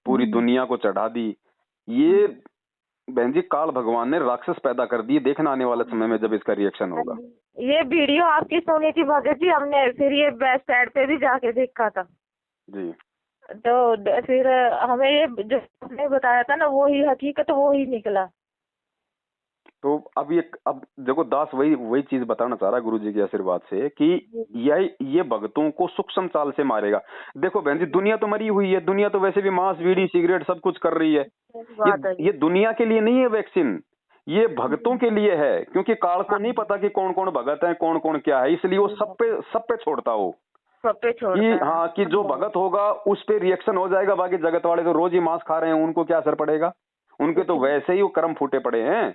पूरी दुनिया को चढ़ा दी, ये बहन जी काल भगवान ने राक्षस पैदा कर दिए। देखना आने वाले समय में जब इसका रिएक्शन होगा।
ये वीडियो आपकी सुनी थी भगत जी हमने, फिर ये वेबसाइट पे भी जाके देखा था
जी।
तो फिर हमें ये जो आपने बताया था ना वो ही हकीकत वो ही निकला।
तो अब देखो दास वही चीज बताना चाह रहा है गुरु जी के आशीर्वाद से कि ये भक्तों को सूक्ष्म चाल से मारेगा। देखो बहन जी दुनिया तो मरी हुई है, दुनिया तो वैसे भी मांस बीड़ी सिगरेट सब कुछ कर रही है। ये दुनिया के लिए नहीं है वैक्सीन, ये भक्तों के लिए है, क्योंकि काल को नहीं पता कि कौन कौन भगत है कौन कौन क्या है, इसलिए वो सब पे छोड़ता हो कि हाँ कि जो भगत होगा उस पे रिएक्शन हो जाएगा। बाकी जगत वाले तो रोज ही मांस खा रहे हैं, उनको क्या असर पड़ेगा? उनके तो वैसे ही वो कर्म फूटे पड़े हैं।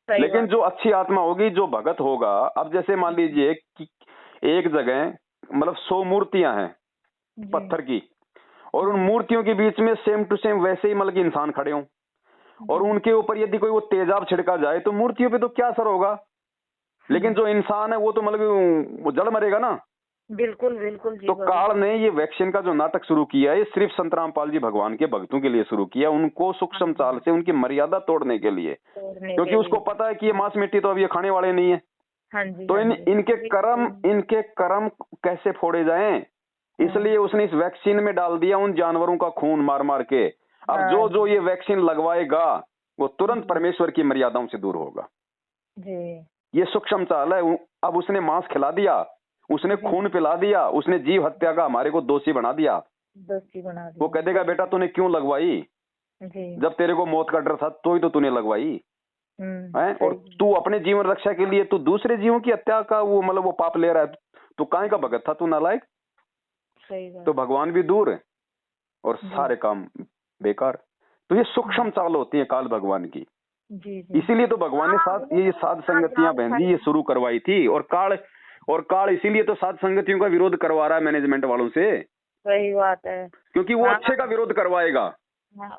लेकिन जो अच्छी आत्मा होगी, जो भगत होगा, अब जैसे मान लीजिए कि एक जगह मतलब 100 मूर्तियां हैं पत्थर की, और उन मूर्तियों के बीच में सेम टू सेम वैसे ही मतलब इंसान खड़े हों, और उनके ऊपर यदि कोई वो तेजाब छिड़का जाए तो मूर्तियों पे तो क्या असर होगा? लेकिन जो इंसान है वो तो मतलब वो जड़ मरेगा ना।
बिल्कुल बिल्कुल जी।
तो काल ने ये वैक्सीन का जो नाटक शुरू किया है, ये सिर्फ संत रामपाल जी भगवान के भक्तों के लिए शुरू किया, उनको सूक्ष्म चाल से उनकी मर्यादा तोड़ने के लिए, क्योंकि उसको पता है कि ये मांस मिट्टी तो अब ये खाने वाले नहीं है।
हाँ जी,
तो इनके कर्म कैसे फोड़े जाएं, इसलिए उसने इस वैक्सीन में डाल दिया उन जानवरों का खून मार मार के। अब जो ये वैक्सीन लगवाएगा वो तुरंत परमेश्वर की मर्यादाओं से दूर होगा। ये सूक्ष्म चाल है। अब उसने मांस खिला दिया, उसने खून पिला दिया, उसने जीव हत्या का हमारे को दोषी बना दिया। वो कह देगा बेटा तूने क्यों लगवाई, जब तेरे को मौत का डर था तो ही तो तूने लगवाई है, और तू अपने जीवन रक्षा के लिए तू दूसरे जीवों की हत्या का वो मतलब वो पाप ले रहा है, तू काहे का भगत था, तू नालायक। तो भगवान भी दूर है और सारे काम बेकार। तो ये सूक्ष्म चाल होती है काल भगवान की। इसीलिए तो भगवान ने साथ ये साध संगतियां बहन जी ये शुरू करवाई थी, और काल इसीलिए तो साध संगतियों का विरोध करवा रहा है मैनेजमेंट वालों से।
सही बात है,
क्योंकि वो अच्छे का विरोध करवाएगा।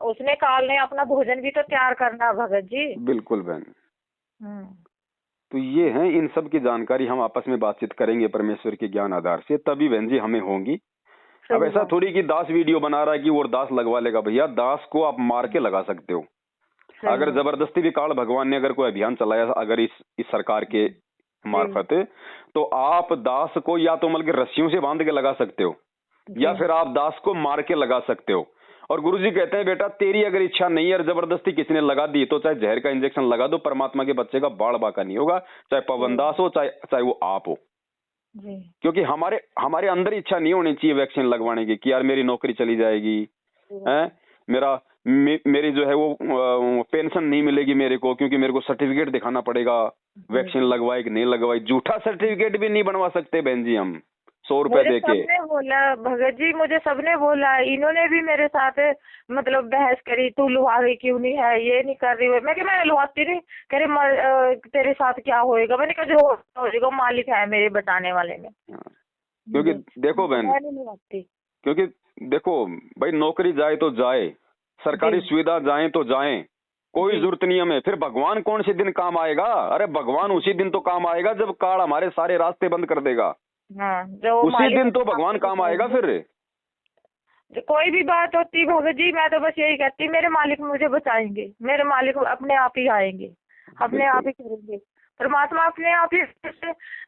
उसने काल ने अपना भोजन भी तो तैयार करना भगत जी।
बिल्कुल बहन। तो ये है, इन सब की जानकारी हम आपस में बातचीत करेंगे परमेश्वर के ज्ञान आधार से, तभी बहन जी हमें होंगी। अब ऐसा थोड़ी कि दास वीडियो बना रहा है कि वो दास लगवा लेगा। भैया दास को आप मार के लगा सकते हो। अगर जबरदस्ती भी काल भगवान ने अगर कोई अभियान चलाया अगर इस सरकार के मार्फत, तो आप दास को या तो मतलब रस्सियों से बांध के लगा सकते हो या फिर आप दास को मार के लगा सकते हो। और गुरुजी कहते हैं बेटा तेरी अगर इच्छा नहीं है और जबरदस्ती किसी ने लगा दी तो चाहे जहर का इंजेक्शन लगा दो, परमात्मा के बच्चे का बाढ़ बाका नहीं होगा, चाहे पवन दास हो चाहे वो आप हो। क्योंकि हमारे अंदर इच्छा नहीं होनी चाहिए वैक्सीन लगवाने की कि यार मेरी नौकरी चली जाएगी, मेरी जो है वो पेंशन नहीं मिलेगी मेरे को, क्योंकि मेरे को सर्टिफिकेट दिखाना पड़ेगा वैक्सीन लगवाई कि नहीं लगवाई। झूठा सर्टिफिकेट भी नहीं बनवा सकते बहन जी हम 100 रुपए दे के।
सबने बोला भगत जी, मुझे सबने बोला, इन्होंने भी मेरे साथ मतलब बहस करी, तू लुहा रही क्यों नहीं है, ये नहीं कर रही है। मैं क्या मैं लुहाती नहीं, कह रहे तेरे साथ क्या होएगा। मैंने कहा जो हो जाएगा मालिक है मेरे बताने वाले में।
क्योंकि देखो बहन, क्योंकि देखो भाई नौकरी जाए तो जाए, सरकारी सुविधा जाए तो जाए, कोई जरूरत नहीं हमें। फिर भगवान कौन से दिन काम आएगा? अरे भगवान उसी दिन तो काम आएगा जब काल हमारे सारे रास्ते बंद कर देगा। उसी दिन तो भगवान काम आएगा। फिर
कोई भी बात होती भगत जी, मैं तो बस यही कहती मेरे मालिक मुझे बचाएंगे, मेरे मालिक अपने आप ही आएंगे, अपने आप ही करेंगे। परमात्मा अपने आप ही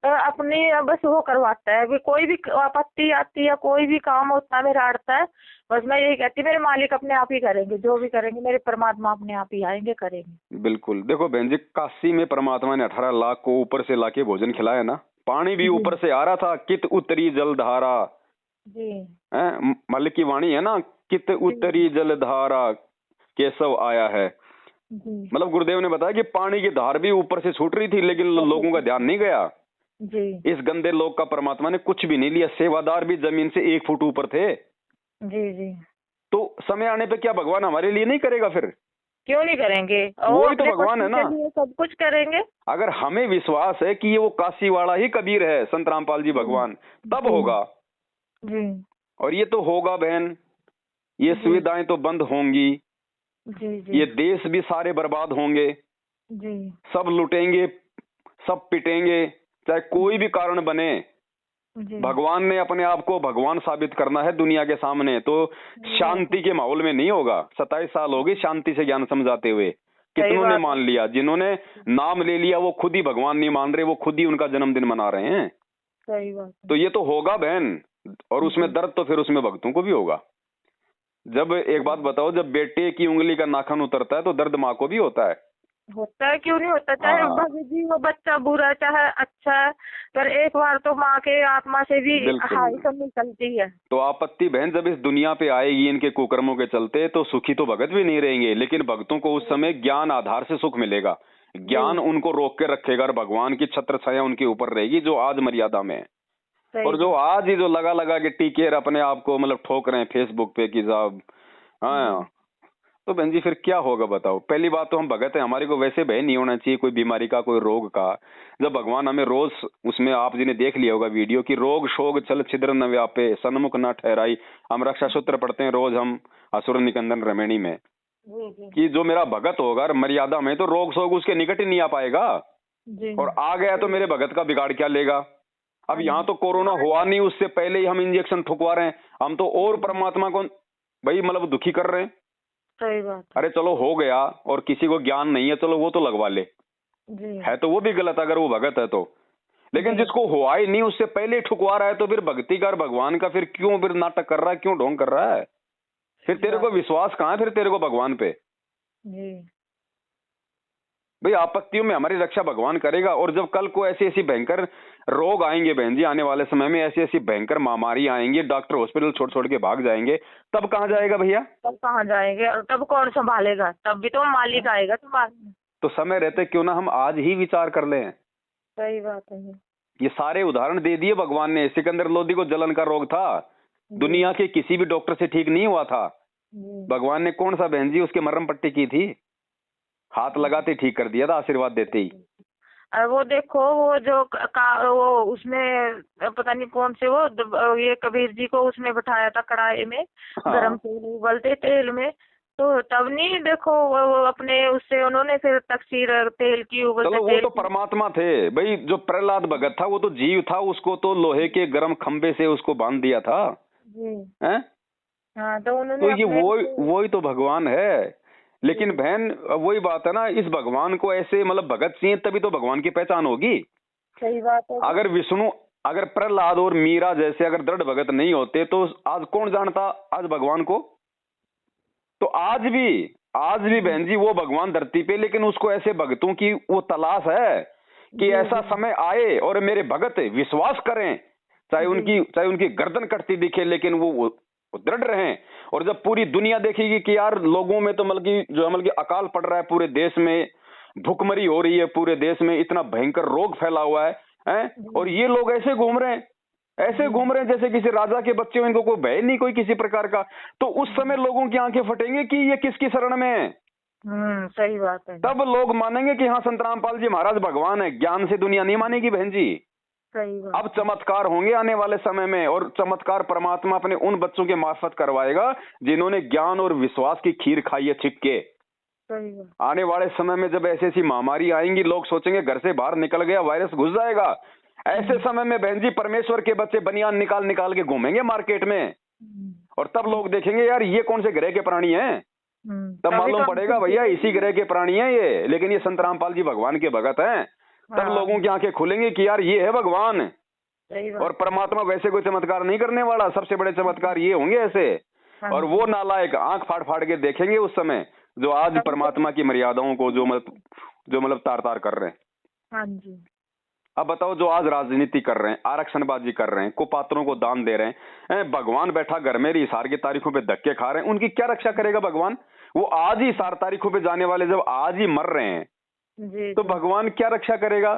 अपनी बस वो करवाता है। कोई भी आपत्ति आती है, कोई भी काम होता है मेरा अड़ता है, बस मैं यही कहती मेरे मालिक अपने आप ही करेंगे, जो भी करेंगे मेरे परमात्मा अपने आप ही आएंगे करेंगे।
बिल्कुल। देखो बहन जी, काशी में परमात्मा ने 18 लाख को ऊपर से लाके भोजन खिलाया ना, पानी भी ऊपर से आ रहा था, कित उतरी जलधारा जी, मल्लिक की वाणी है ना, कित उतरी जलधारा केशव आया है। मतलब गुरुदेव ने बताया कि पानी की धार भी ऊपर से छूट रही थी, लेकिन लोगों का ध्यान नहीं गया जी। इस गंदे लोग का परमात्मा ने कुछ भी नहीं लिया। सेवादार भी जमीन से 1 फुट ऊपर थे जी। तो समय आने पे क्या भगवान हमारे लिए नहीं करेगा? फिर
क्यों नहीं करेंगे?
वही तो भगवान है ना,
सब कुछ करेंगे।
अगर हमें विश्वास है कि ये वो काशी वाला ही कबीर है, संत रामपाल जी भगवान, तब होगा जी। और ये तो होगा बहन, ये सुविधाएं तो बंद होंगी जी। ये देश भी सारे बर्बाद होंगे जी। सब लुटेंगे, सब पिटेंगे, चाहे कोई भी कारण बने। भगवान ने अपने आप को भगवान साबित करना है दुनिया के सामने, तो शांति के माहौल में नहीं होगा। 27 साल हो गए शांति से ज्ञान समझाते हुए, कितनों ने मान लिया? जिन्होंने नाम ले लिया वो खुद ही भगवान नहीं मान रहे, वो खुद ही उनका जन्मदिन मना रहे हैं।
सही बात।
तो ये तो होगा बहन, और उसमें दर्द तो फिर उसमें भक्तों को भी होगा। जब एक बात बताओ, जब बेटे की उंगली का नाखून उतरता है तो दर्द माँ को भी होता है।
क्यों नहीं होता? चाहे भगत जी वो बच्चा बुरा चाहे अच्छा, पर एक बार तो माँ के आत्मा से भी हाय तो निकलती है। तो
आपत्ति बहन जब इस दुनिया पे आएगी इनके कुकर्मों के चलते, तो सुखी तो भगत भी नहीं रहेंगे, लेकिन भक्तों को उस समय ज्ञान आधार से सुख मिलेगा। ज्ञान उनको रोक के रखेगा और भगवान की छत्र छाया उनके ऊपर रहेगी, जो आज मर्यादा में है। और जो आज ही जो लगा के टीके अपने आप को मतलब ठोक रहे हैं फेसबुक पे कि साहब, हाँ, तो बहन जी फिर क्या होगा बताओ? पहली बात तो हम भगत हैं, हमारे को वैसे भय नहीं होना चाहिए कोई बीमारी का, कोई रोग का। जब भगवान हमें रोज, उसमें आप जी ने देख लिया होगा वीडियो कि रोग शोग छल छिद्र न व्यापे, सन्मुख न ठहराई। हम रक्षा सूत्र पढ़ते हैं रोज हम असुर निकंदन रमणी में, कि जो मेरा भगत होगा मर्यादा में, तो रोग शोग उसके निकट ही नहीं आ पाएगा, और आ गया तो मेरे भगत का बिगाड़ क्या लेगा? अब यहाँ तो कोरोना हुआ नहीं, उससे पहले ही हम इंजेक्शन ठुकवा रहे हैं, हम तो और परमात्मा को भाई मतलब दुखी कर रहे हैं।
सही बात।
अरे चलो हो गया, और किसी को ज्ञान नहीं है, चलो वो तो लगवा ले जी। है तो वो भी गलत अगर वो भगत है तो, लेकिन जिसको हुआ ही नहीं उससे पहले ठुकवा रहा है, तो फिर भक्ति का भगवान का फिर क्यों फिर नाटक कर रहा है, क्यों ढोंग कर रहा है? फिर तेरे को विश्वास कहाँ है फिर तेरे को भगवान पे जी? भाई आपत्तियों में हमारी रक्षा भगवान करेगा। और जब कल को ऐसी ऐसी भयंकर रोग आएंगे बहन जी, आने वाले समय में ऐसी ऐसी भयंकर महामारी आएंगी, डॉक्टर हॉस्पिटल छोड़ छोड़ के भाग जाएंगे, तब कहाँ जाएगा भैया?
तब कहाँ जाएंगे? और तब कौन संभालेगा? तब भी तो मालिक आएगा तुम्हारा।
तो समय रहते क्यों ना हम आज ही विचार कर लें।
सही बात है।
ये सारे उदाहरण दे दिए भगवान ने। सिकंदर लोधी को जलन का रोग था, दुनिया के किसी भी डॉक्टर से ठीक नहीं हुआ था। भगवान ने कौन सा बहन जी उसके मरहम पट्टी की थी? हाथ लगाते ठीक कर दिया था, आशीर्वाद देते ही।
वो देखो वो जो वो उसमें पता नहीं कौन से वो ये कबीर जी को उसमें बैठाया था कढ़ाई में, गरम तेल उबलते तेल में, तो तब नहीं देखो वो अपने उससे उन्होंने फिर तकसीर तेल की उबलते
वो तो परमात्मा थे भाई। जो प्रहलाद भगत था वो तो जीव था, उसको तो लोहे के गर्म खंबे से उसको बांध दिया था।
जी।
हैं?
हाँ, तो
तो
उन्होंने
ये
अपने
वही तो भगवान है। लेकिन बहन वही बात है ना, इस भगवान को ऐसे मतलब भगत सिंह तभी तो भगवान की पहचान होगी।
सही बात है।
अगर विष्णु, अगर प्रहलाद और मीरा जैसे अगर दृढ़ भगत नहीं होते तो आज कौन जानता आज भगवान को। तो आज भी बहन जी वो भगवान धरती पे, लेकिन उसको ऐसे भक्तों की वो तलाश है कि ऐसा समय आए और मेरे भगत विश्वास करें, चाहे उनकी गर्दन कटती दिखे, लेकिन वो दृढ़ रहें। और जब पूरी दुनिया देखेगी कि यार लोगों में तो मतलब कि अकाल पड़ रहा है, पूरे देश में भुखमरी हो रही है, पूरे देश में इतना भयंकर रोग फैला हुआ है, और ये लोग ऐसे घूम रहे हैं जैसे किसी राजा के बच्चे हो, इनको कोई भय नहीं कोई किसी प्रकार का। तो उस समय लोगों की आंखें फटेंगे कि ये किसकी शरण में है।
सही बात है।
तब लोग मानेंगे कि हाँ संत रामपाल जी महाराज भगवान है। ज्ञान से दुनिया नहीं मानेगी बहन जी।
सही बात।
अब चमत्कार होंगे आने वाले समय में, और चमत्कार परमात्मा अपने उन बच्चों के मार्फत करवाएगा जिन्होंने ज्ञान और विश्वास की खीर खाई है छिप के।
सही बात।
आने वाले समय में जब ऐसी ऐसी महामारी आएंगी, लोग सोचेंगे घर से बाहर निकल गया वायरस घुस जाएगा। ऐसे समय में बहन जी परमेश्वर के बच्चे बनियान निकाल निकाल के घूमेंगे मार्केट में, और तब लोग देखेंगे यार ये कौन से ग्रह के प्राणी हैं। तब मालूम पड़ेगा भैया इसी ग्रह के प्राणी हैं ये, लेकिन ये संत रामपाल जी भगवान के भगत हैं। तब लोगों की आंखें खुलेंगी कि यार ये है भगवान। और परमात्मा वैसे कोई चमत्कार नहीं करने वाला, सबसे बड़े चमत्कार ये होंगे ऐसे। और वो नालायक आंख फाड़ फाड़ के देखेंगे उस समय, जो आज परमात्मा की मर्यादाओं को जो मतलब तार तार कर रहे हैं।
हाँ जी।
अब बताओ, जो आज राजनीति कर रहे हैं, आरक्षणबाजी कर रहे हैं, कुपात्रों को दान दे रहे हैं, भगवान बैठा घर में हिसार की तारीखों पे धक्के खा रहे हैं, उनकी क्या रक्षा करेगा भगवान। वो आज ही हिसार तारीखों पे जाने वाले जब आज ही मर रहे हैं तो भगवान क्या रक्षा करेगा।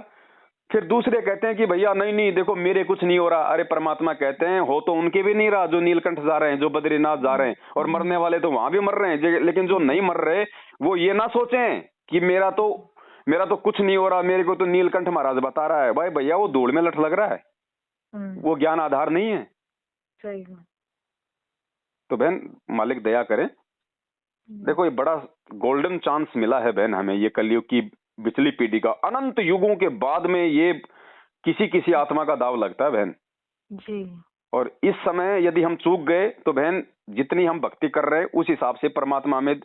फिर दूसरे कहते हैं कि भैया नहीं देखो मेरे कुछ नहीं हो रहा। अरे परमात्मा कहते हैं हो तो उनके भी नहीं रहा, जो नीलकंठ जा रहे हैं, जो बद्रीनाथ जा रहे हैं, और मरने वाले तो वहां भी मर रहे हैं। लेकिन जो नहीं मर रहे वो ये ना सोचें कि मेरा तो कुछ नहीं हो रहा, मेरे को तो नीलकंठ महाराज बता रहा है। भाई भैया वो धूल में लट लग रहा है, वो ज्ञान आधार नहीं है।
सही बात।
तो बहन मालिक दया करे। देखो ये बड़ा गोल्डन चांस मिला है बहन हमें, ये कलयुग की पिछली पीढ़ी का। अनंत युगों के बाद में ये किसी आत्मा का दाव लगता है बहन
जी। और
इस समय यदि हम चूक गए तो बहन जितनी हम भक्ति कर रहे हैं उस हिसाब से परमात्मा हमें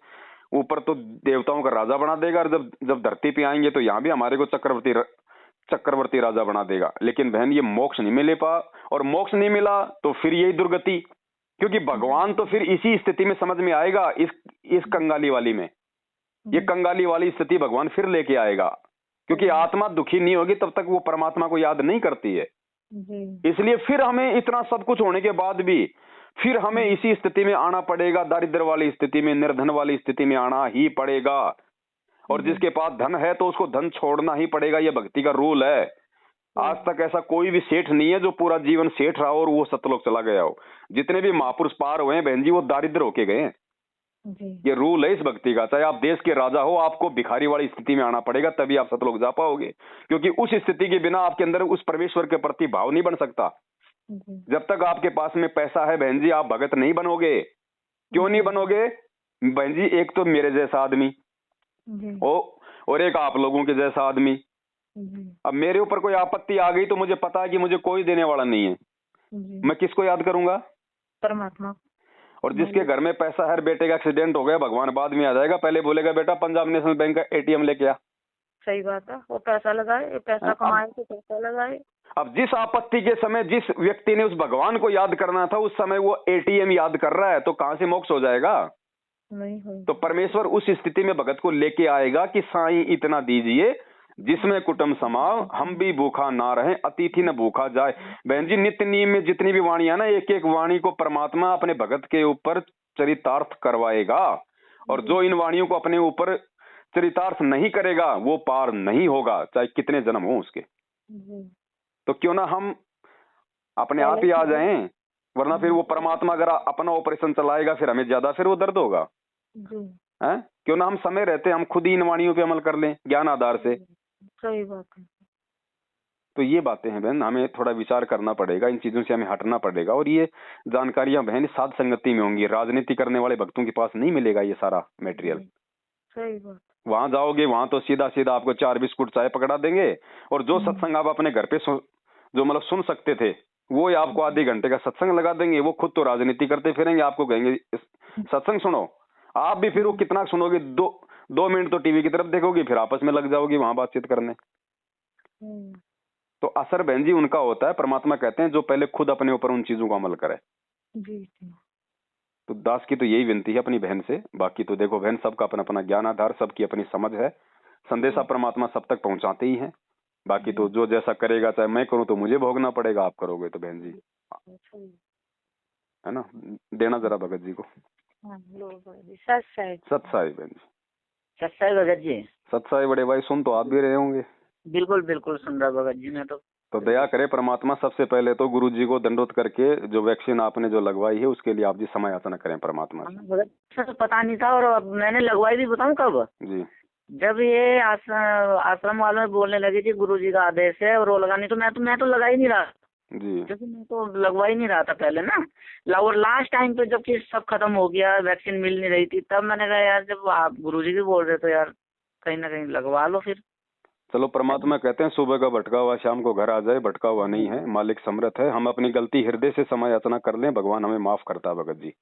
ऊपर तो देवताओं का राजा बना देगा, और जब धरती पे आएंगे तो यहाँ भी हमारे को चक्रवर्ती राजा बना देगा। लेकिन बहन ये मोक्ष नहीं मिले और मोक्ष नहीं मिला तो फिर यही दुर्गति, क्योंकि भगवान तो फिर इसी स्थिति में समझ में आएगा, इस कंगाली वाली में। ये कंगाली वाली स्थिति भगवान फिर लेके आएगा, क्योंकि आत्मा दुखी नहीं होगी तब तक वो परमात्मा को याद नहीं करती है। इसलिए फिर हमें इतना सब कुछ होने के बाद भी फिर हमें इसी स्थिति में आना पड़ेगा, दारिद्र वाली स्थिति में, निर्धन वाली स्थिति में आना ही पड़ेगा। और जिसके पास धन है तो उसको धन छोड़ना ही पड़ेगा, ये भक्ति का रूल है। आज तक ऐसा कोई भी सेठ नहीं है जो पूरा जीवन सेठ रहा और वो सतलोक चला गया हो। जितने भी महापुरुष पार हुए हैं बहन जी वो दारिद्र होके गए हैं। ये रूल है इस भक्ति का। चाहे आप देश के राजा हो, आपको भिखारी वाली स्थिति में आना पड़ेगा, तभी आप सतलोक जा पाओगे, क्योंकि उस स्थिति के बिना आपके अंदर उस परमेश्वर के प्रति भाव नहीं बन सकता। जब तक आपके पास में पैसा है बहन जी आप भगत नहीं बनोगे। क्यों नहीं बनोगे बहन जी? एक तो मेरे जैसा आदमी और एक आप लोगों के जैसा आदमी। अब मेरे ऊपर कोई आपत्ति आ गई तो मुझे पता है कि मुझे कोई देने वाला नहीं है, मैं किसको याद करूंगा?
परमात्मा।
और जिसके घर में पैसा है, बेटे का एक्सीडेंट हो गया, भगवान बाद में आ जाएगा, पहले बोलेगा बेटा पंजाब नेशनल बैंक का एटीएम लेके आ।
सही बात है, वो पैसा लगाए, पैसा कमाए तो पैसा लगाए।
अब जिस आपत्ति के समय जिस व्यक्ति ने उस भगवान को याद करना था उस समय वो एटीएम याद कर रहा है, तो कहां से मोक्ष हो जाएगा?
नहीं हो।
तो परमेश्वर उस स्थिति में भगत को लेके आएगा कि साईं इतना दीजिए जिसमें कुटुंब समाओ, हम भी भूखा ना रहे, अतिथि न भूखा जाए। बहन जी नित्य नियम में जितनी भी वाणी है ना, एक एक वाणी को परमात्मा अपने भगत के ऊपर चरितार्थ करवाएगा, और जो इन वाणियों को अपने ऊपर चरितार्थ नहीं करेगा वो पार नहीं होगा, चाहे कितने जन्म हो उसके। तो क्यों ना हम अपने आप ही आ जाएं, वरना फिर वो परमात्मा अगर अपना ऑपरेशन चलाएगा फिर हमें ज्यादा फिर वो दर्द होगा। हैं? क्यों ना हम समय रहते हम खुद ही इन वाणियों पे अमल कर लें ज्ञान आधार से।
सही बात है।
तो ये बातें हैं बहन, हमें थोड़ा विचार करना पड़ेगा, इन चीजों से हमें हटना पड़ेगा। और ये जानकारियां बहन साध संगति में होंगी, राजनीति करने वाले भक्तों के पास नहीं मिलेगा ये सारा मटेरियल।
सही बात।
वहां जाओगे वहां तो सीधा सीधा आपको 4 बिस्कुट चाय पकड़ा देंगे, और जो सत्संग आप अपने घर पे जो मतलब सुन सकते थे वो ही आपको आधे घंटे का सत्संग लगा देंगे, वो खुद तो राजनीति करते फिरेंगे, आपको कहेंगे सत्संग सुनो, आप भी फिर वो कितना सुनोगे, 2 मिनट तो टीवी की तरफ देखोगे, फिर आपस में लग जाओगी वहां बातचीत करने। तो असर बहन जी उनका होता है, परमात्मा कहते हैं जो पहले खुद अपने ऊपर उन चीजों को अमल करे।
जी।
तो दास की तो यही विनती है अपनी बहन से। बाकी तो देखो बहन, सबका अपना अपना ज्ञान आधार, सबकी अपनी समझ है, संदेशा परमात्मा सब तक पहुंचाते ही हैं। बाकी तो जो जैसा करेगा, चाहे मैं करूं तो मुझे भोगना पड़ेगा, आप करोगे तो बहन जी, है ना, देना जरा भगत जी को। सत्साई बहन जी,
सत्साई भगत जी,
सत्साई बड़े भाई, सुन तो आप भी रहे होंगे।
बिल्कुल बिल्कुल सुन रहा भगत जी, मैं तो
दया करे परमात्मा, सबसे पहले तो गुरु जी को दंडोत करके जो वैक्सीन आपने जो लगवाई है उसके लिए आप जी समय याचना करें परमात्मा से।
भगत तो पता नहीं था, और अब मैंने लगवाई भी, बताऊं कब
जी,
जब ये आश्रम वालों में बोलने लगे कि गुरु जी का आदेश है और वो लगानी, तो मैं तो लगा ही नहीं रहा
जी,
क्योंकि मैं तो लगवा ही नहीं रहा था पहले ना। और लास्ट टाइम पे जबकि सब खत्म हो गया, वैक्सीन मिल नहीं रही थी, तब मैंने कहा यार जब आप गुरुजी भी बोल रहे तो यार कहीं ना कहीं लगवा लो फिर।
चलो परमात्मा कहते हैं सुबह का भटका हुआ शाम को घर आ जाए, भटका हुआ नहीं है, मालिक समर्थ है। हम अपनी गलती हृदय से समय याचना कर लें, भगवान हमें माफ करता है भगत जी।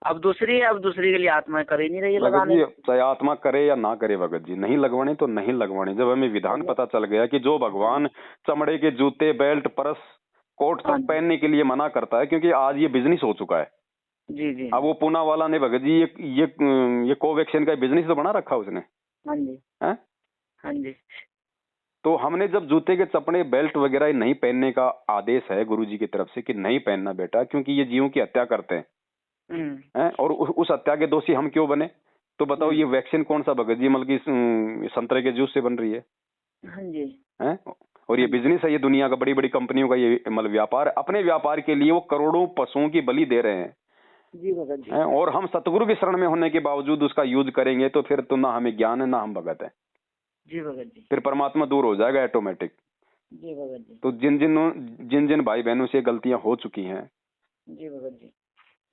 अब दूसरी के लिए आत्मा कर ही नहीं रही है
भगत
लगाने।
जी चाहे आत्मा करे या ना करे भगत जी, नहीं लगवानी तो नहीं लगवानी। जब हमें विधान पता चल गया कि जो भगवान चमड़े के जूते, बेल्ट, परस, कोट सब पहनने के लिए मना करता है, क्योंकि आज ये बिजनेस हो चुका है।
जी जी।
अब वो पूना वाला ने भगत जी ये कोवैक्सीन का बिजनेस तो बना रखा उसने।
हाँ जी,
है
हाँ जी।
तो हमने जब जूते के चपड़े, बेल्ट वगैरह नहीं पहनने का आदेश है गुरुजी की तरफ से कि नहीं पहनना बेटा, क्योंकि ये जीवों की हत्या करते हैं, और उस हत्या के दोषी हम क्यों बने? तो बताओ ये वैक्सीन कौन सा भगत जी, मतलब कि संतरे के जूस से बन रही है?
हाँ जी।
हैं? और ये बिजनेस है, ये दुनिया का बड़ी बड़ी कंपनियों का ये मतलब व्यापार, अपने व्यापार के लिए वो करोड़ों पशुओं की बलि दे रहे हैं
जी भगत जी।
और हम सतगुरु की शरण में होने के बावजूद उसका यूज करेंगे तो फिर तो ना हमें ज्ञान है ना हम भगत है।
जी भगत जी।
फिर परमात्मा दूर हो जाएगा ऑटोमेटिक।
जी भगत जी।
तो जिन जिन भाई बहनों से गलतियां हो चुकी हैं
जी भगत जी,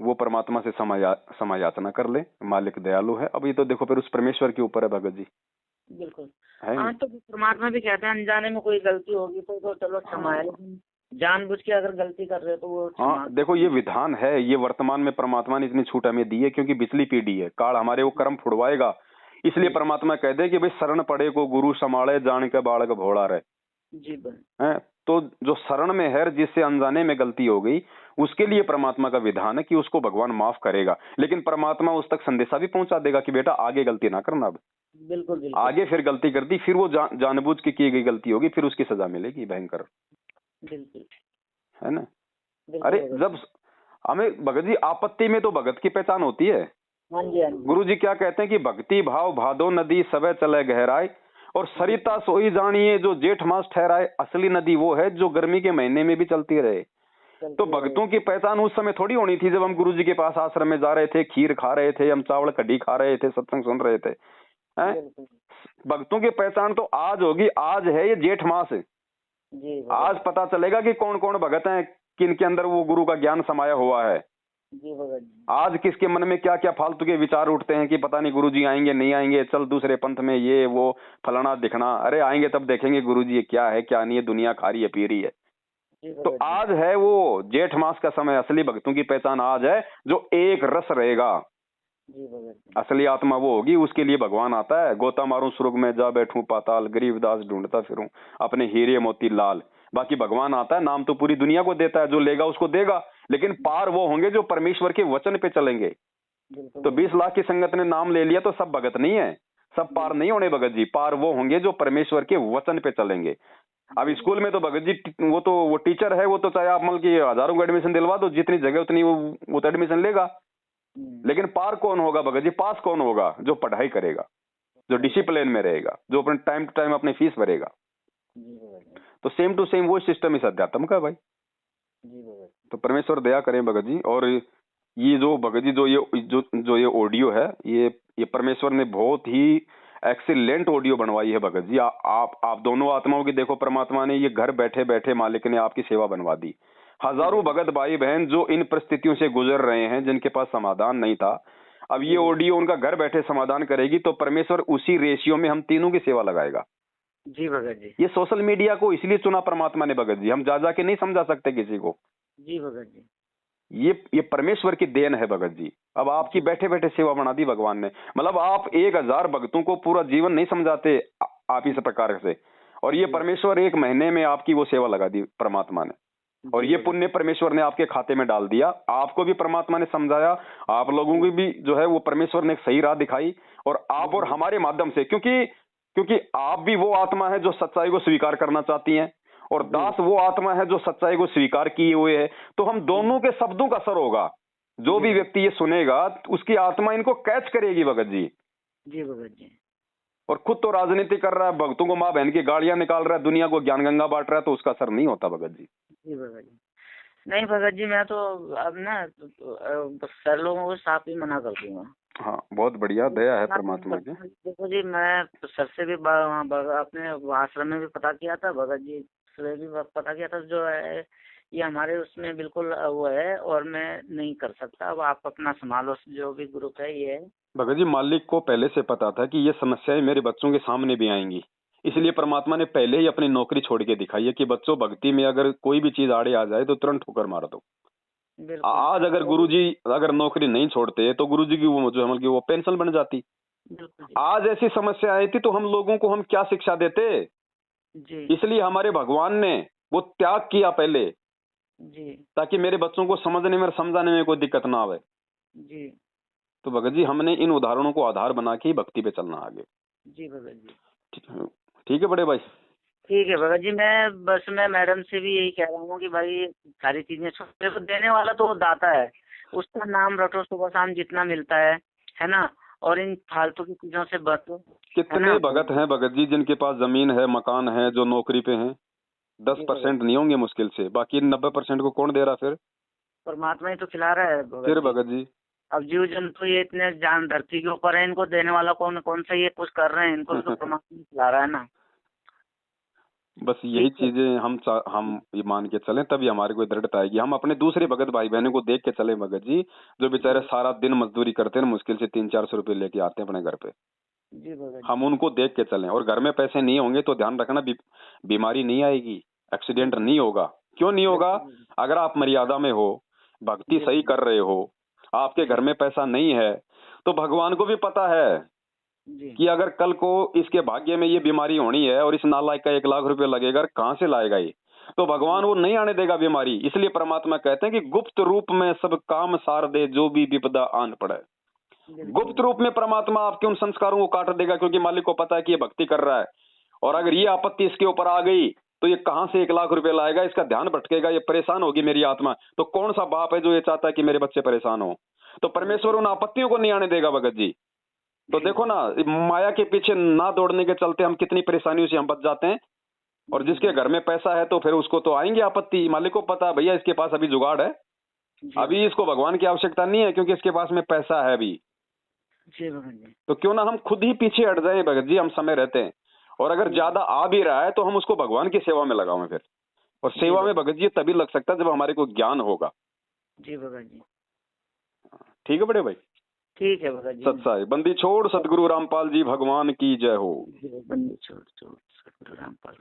वो परमात्मा से समय याचना कर ले, मालिक दयालु है। अब ये तो देखो फिर उस परमेश्वर के ऊपर है भगत जी।
बिल्कुल।
है
हाँ तो परमात्मा भी कहते हैं अनजाने में कोई गलती होगी तो चलो क्षमा है, लेकिन जानबूझ के अगर गलती कर रहे हो तो वो
हाँ देखो ये विधान है, ये वर्तमान में परमात्मा ने इतनी छूट हमें दी है क्योंकि पिछली पीढ़ी है, काल हमारे वो कर्म फुड़वाएगा। इसलिए परमात्मा कहते हैं कि भाई शरण पड़े को गुरु संभाले, जान के बालक भोला रहे।
जी
है तो जो शरण में है, जिससे अनजाने में गलती हो गई, उसके लिए परमात्मा का विधान है कि उसको भगवान माफ करेगा, लेकिन परमात्मा उस तक संदेशा भी पहुंचा देगा कि बेटा आगे गलती ना करना। अब
बिल्कुल बिल्कुल।
आगे फिर गलती कर दी, फिर वो जानबूझ के की गई गलती होगी, फिर उसकी सजा मिलेगी भयंकर।
बिल्कुल
है ना? अरे जब हमें भगत जी आपत्ति में तो भगत की पहचान होती है।
हाँ जी, हाँ जी।
गुरु जी क्या कहते हैं कि भक्ति भाव भादो नदी सबे चले गहराई, और सरिता सोई जानिए जो जेठ मास ठहराए। असली नदी वो है जो गर्मी के महीने में भी चलती रहे। तो भक्तों की पहचान उस समय थोड़ी होनी थी जब हम गुरु जी के पास आश्रम में जा रहे थे, खीर खा रहे थे, हम चावल कढ़ी खा रहे थे, सत्संग सुन रहे थे। भक्तों की पहचान तो आज होगी। आज है ये जेठ मास, आज पता चलेगा कि कौन कौन भगत हैं, किन के अंदर वो गुरु का ज्ञान समाया हुआ है। आज किसके मन में क्या क्या फालतू के विचार उठते हैं कि पता नहीं गुरुजी आएंगे नहीं आएंगे, चल दूसरे पंथ में ये वो फलाना दिखना। अरे आएंगे तब देखेंगे गुरुजी ये क्या है क्या नहीं है, दुनिया खा रही है पी रही है। तो आज है वो जेठ मास का समय, असली भक्तों की पहचान आज है, जो एक रस रहेगा। असली आत्मा वो होगी, उसके लिए भगवान आता है। गोता मारूं स्वर्ग में जा बैठूं पाताल, गरीबदास ढूंढता फिरूं अपने हीरे मोती लाल। बाकी भगवान आता है, नाम तो पूरी दुनिया को देता है, जो लेगा उसको देगा, लेकिन पार वो होंगे जो परमेश्वर के वचन पे चलेंगे। तो 20 लाख की संगत ने नाम ले लिया तो सब भगत नहीं है, सब पार नहीं होने भगत जी। पार वो होंगे जो परमेश्वर के वचन पे चलेंगे। अब स्कूल में तो भगत जी वो टीचर है, वो तो चाहे आप मतलब की हजारों को एडमिशन दिलवा दो, जितनी जगह उतनी वो तो एडमिशन लेगा। लेकिन पार कौन होगा भगत जी, पास कौन होगा? जो पढ़ाई करेगा, जो डिसिप्लिन में रहेगा, जो अपने टाइम टू टाइम अपनी फीस भरेगा। तो सेम टू सेम वो सिस्टम इस अध्यात्म का भाई। तो परमेश्वर दया करें भगत जी। और ये जो भगत जी जो ये ऑडियो है, ये परमेश्वर ने बहुत ही एक्सीलेंट ऑडियो बनवाई है भगत जी। आप दोनों आत्माओं की देखो, परमात्मा ने ये घर बैठे बैठे मालिक ने आपकी सेवा बनवा दी। हजारों भगत भाई बहन जो इन परिस्थितियों से गुजर रहे हैं, जिनके पास समाधान नहीं था, अब ये ऑडियो उनका घर बैठे समाधान करेगी। तो परमेश्वर उसी रेशियो में हम तीनों की सेवा लगाएगा।
जी भगत जी।
ये सोशल मीडिया को इसलिए चुना परमात्मा ने भगत जी, हम जा के नहीं समझा सकते किसी को।
जी भगत जी।
ये परमेश्वर की देन है भगत जी। अब आपकी बैठे बैठे सेवा बना दी भगवान ने। मतलब आप 1000 भक्तों को पूरा जीवन नहीं समझाते आप इस प्रकार से, और ये परमेश्वर 1 महीने में आपकी वो सेवा लगा दी परमात्मा ने, और ये पुण्य परमेश्वर ने आपके खाते में डाल दिया। आपको भी परमात्मा ने समझाया, आप लोगों को भी जो है वो परमेश्वर ने एक सही राह दिखाई, और आप और हमारे माध्यम से, क्योंकि आप भी वो आत्मा है जो सच्चाई को स्वीकार करना चाहती हैं, और दास वो आत्मा है जो सच्चाई को स्वीकार किए हुए है। तो हम दोनों के शब्दों का असर होगा। जो भी व्यक्ति ये सुनेगा उसकी आत्मा इनको कैच करेगी भगत जी।
जी भगत जी।
और खुद तो राजनीति कर रहा है, भक्तों को माँ बहन की गाड़ियां निकाल रहा है, दुनिया को ज्ञान गंगा बांट रहा है, तो उसका असर नहीं होता भगत जी।
जी भगत जी। नहीं भगत जी, मैं तो अब ना सर लोगों को साफ ही मना कर दूंगा।
हाँ, बहुत बढ़िया, दया है परमात्मा की।
देखो जी, मैं सर से भी अपने आश्रम में भी पता किया था, भगत जी से भी पता किया था, जो है ये हमारे उसमें बिल्कुल वो है, और मैं नहीं कर सकता। अब आप अपना संभालो, जो भी ग्रुप है ये है।
भगत जी, मालिक को पहले से पता था कि ये समस्याएं मेरे बच्चों के सामने भी आएंगी, इसलिए परमात्मा ने पहले ही अपनी नौकरी छोड़ के दिखाई है कि बच्चों, भक्ति में अगर कोई भी चीज आड़े आ जाए तो तुरंत ठोकर मार दो। आज अगर गुरुजी अगर नौकरी नहीं छोड़ते तो गुरुजी की वो जो की वो पेंशन बन जाती। आज ऐसी समस्या आई थी तो हम लोगों को हम क्या शिक्षा देते
जी।
इसलिए हमारे भगवान ने वो त्याग किया पहले
जी,
ताकि मेरे बच्चों को समझने में और समझाने में कोई दिक्कत ना आवे।
जी।
तो भगत जी, हमने इन उदाहरणों को आधार बना के ही भक्ति पे चलना आगे।
जी भगत जी।
ठीक है बड़े भाई।
ठीक है भगत जी। मैं मैडम से भी यही कह रहा हूँ कि भाई सारी चीजें छोटे को देने वाला तो वो दाता है, उसका नाम रटो सुबह शाम जितना मिलता है ना, और इन फालतू की चीजों से बचो।
कितने भगत हैं भगत जी जिनके पास जमीन है, मकान है, जो नौकरी पे हैं? 10% नहीं होंगे मुश्किल से, बाकी 90% को कौन दे रहा फिर?
परमात्मा ही तो खिला रहा है
फिर भगत जी।
अब जीव जंतु ये इतने जान धरती के ऊपर है, इनको देने वाला कौन सा ये कुछ कर रहे हैं, इनको तो परमात्मा खिला रहा है ना।
बस यही चीजें हम ये मान के चलें, तभी हमारे को दृढ़ता आएगी। हम अपने दूसरे भगत भाई बहनों को देख के चले भगत जी, जो बेचारे सारा दिन मजदूरी करते हैं, मुश्किल से 300-400 रुपए लेके आते हैं अपने घर पे।
जी भगत।
हम उनको देख के चलें, और घर में पैसे नहीं होंगे तो ध्यान रखना बीमारी नहीं आएगी, एक्सीडेंट नहीं होगा। क्यों नहीं होगा? अगर आप मर्यादा में हो, भक्ति सही कर रहे हो, आपके घर में पैसा नहीं है, तो भगवान को भी पता है कि अगर कल को इसके भाग्य में ये बीमारी होनी है और इस नालायक का 1 लाख रुपए लगेगा, कहाँ से लाएगा ये? तो भगवान वो नहीं आने देगा बीमारी। इसलिए परमात्मा कहते हैं कि गुप्त रूप में सब काम सार दे, जो भी विपदा आन पड़े। गुप्त रूप में परमात्मा आपके उन संस्कारों को काट देगा, क्योंकि मालिक को पता है कि ये भक्ति कर रहा है, और अगर ये आपत्ति इसके ऊपर आ गई तो ये कहां से 1 लाख रुपए लाएगा, इसका ध्यान भटकेगा, ये परेशान होगी मेरी आत्मा। तो कौन सा बाप है जो ये चाहता है कि मेरे बच्चे परेशान हो? तो परमेश्वर उन आपत्तियों को नहीं आने देगा भगत जी। तो देखो ना, माया के पीछे ना दौड़ने के चलते हम कितनी परेशानियों से हम बच जाते हैं। और जिसके घर में पैसा है तो फिर उसको तो आएंगे आपत्ति। मालिक को पता है भैया इसके पास अभी जुगाड़ है, अभी इसको भगवान की आवश्यकता नहीं है, क्योंकि इसके पास में पैसा है अभी। तो क्यों ना हम खुद ही पीछे हट जाए भगत जी, हम समय रहते हैं। और अगर ज्यादा आ भी रहा है तो हम उसको भगवान की सेवा में लगाओ फिर। और सेवा में भगत जी तभी लग सकता है जब हमारे को ज्ञान होगा।
जी भगत जी।
ठीक है बड़े भाई।
ठीक है भगत जी।
सत्साई बंदी छोड़ सतगुरु रामपाल जी भगवान की जय हो।
बंदी छोड़ सतगुरु रामपाल।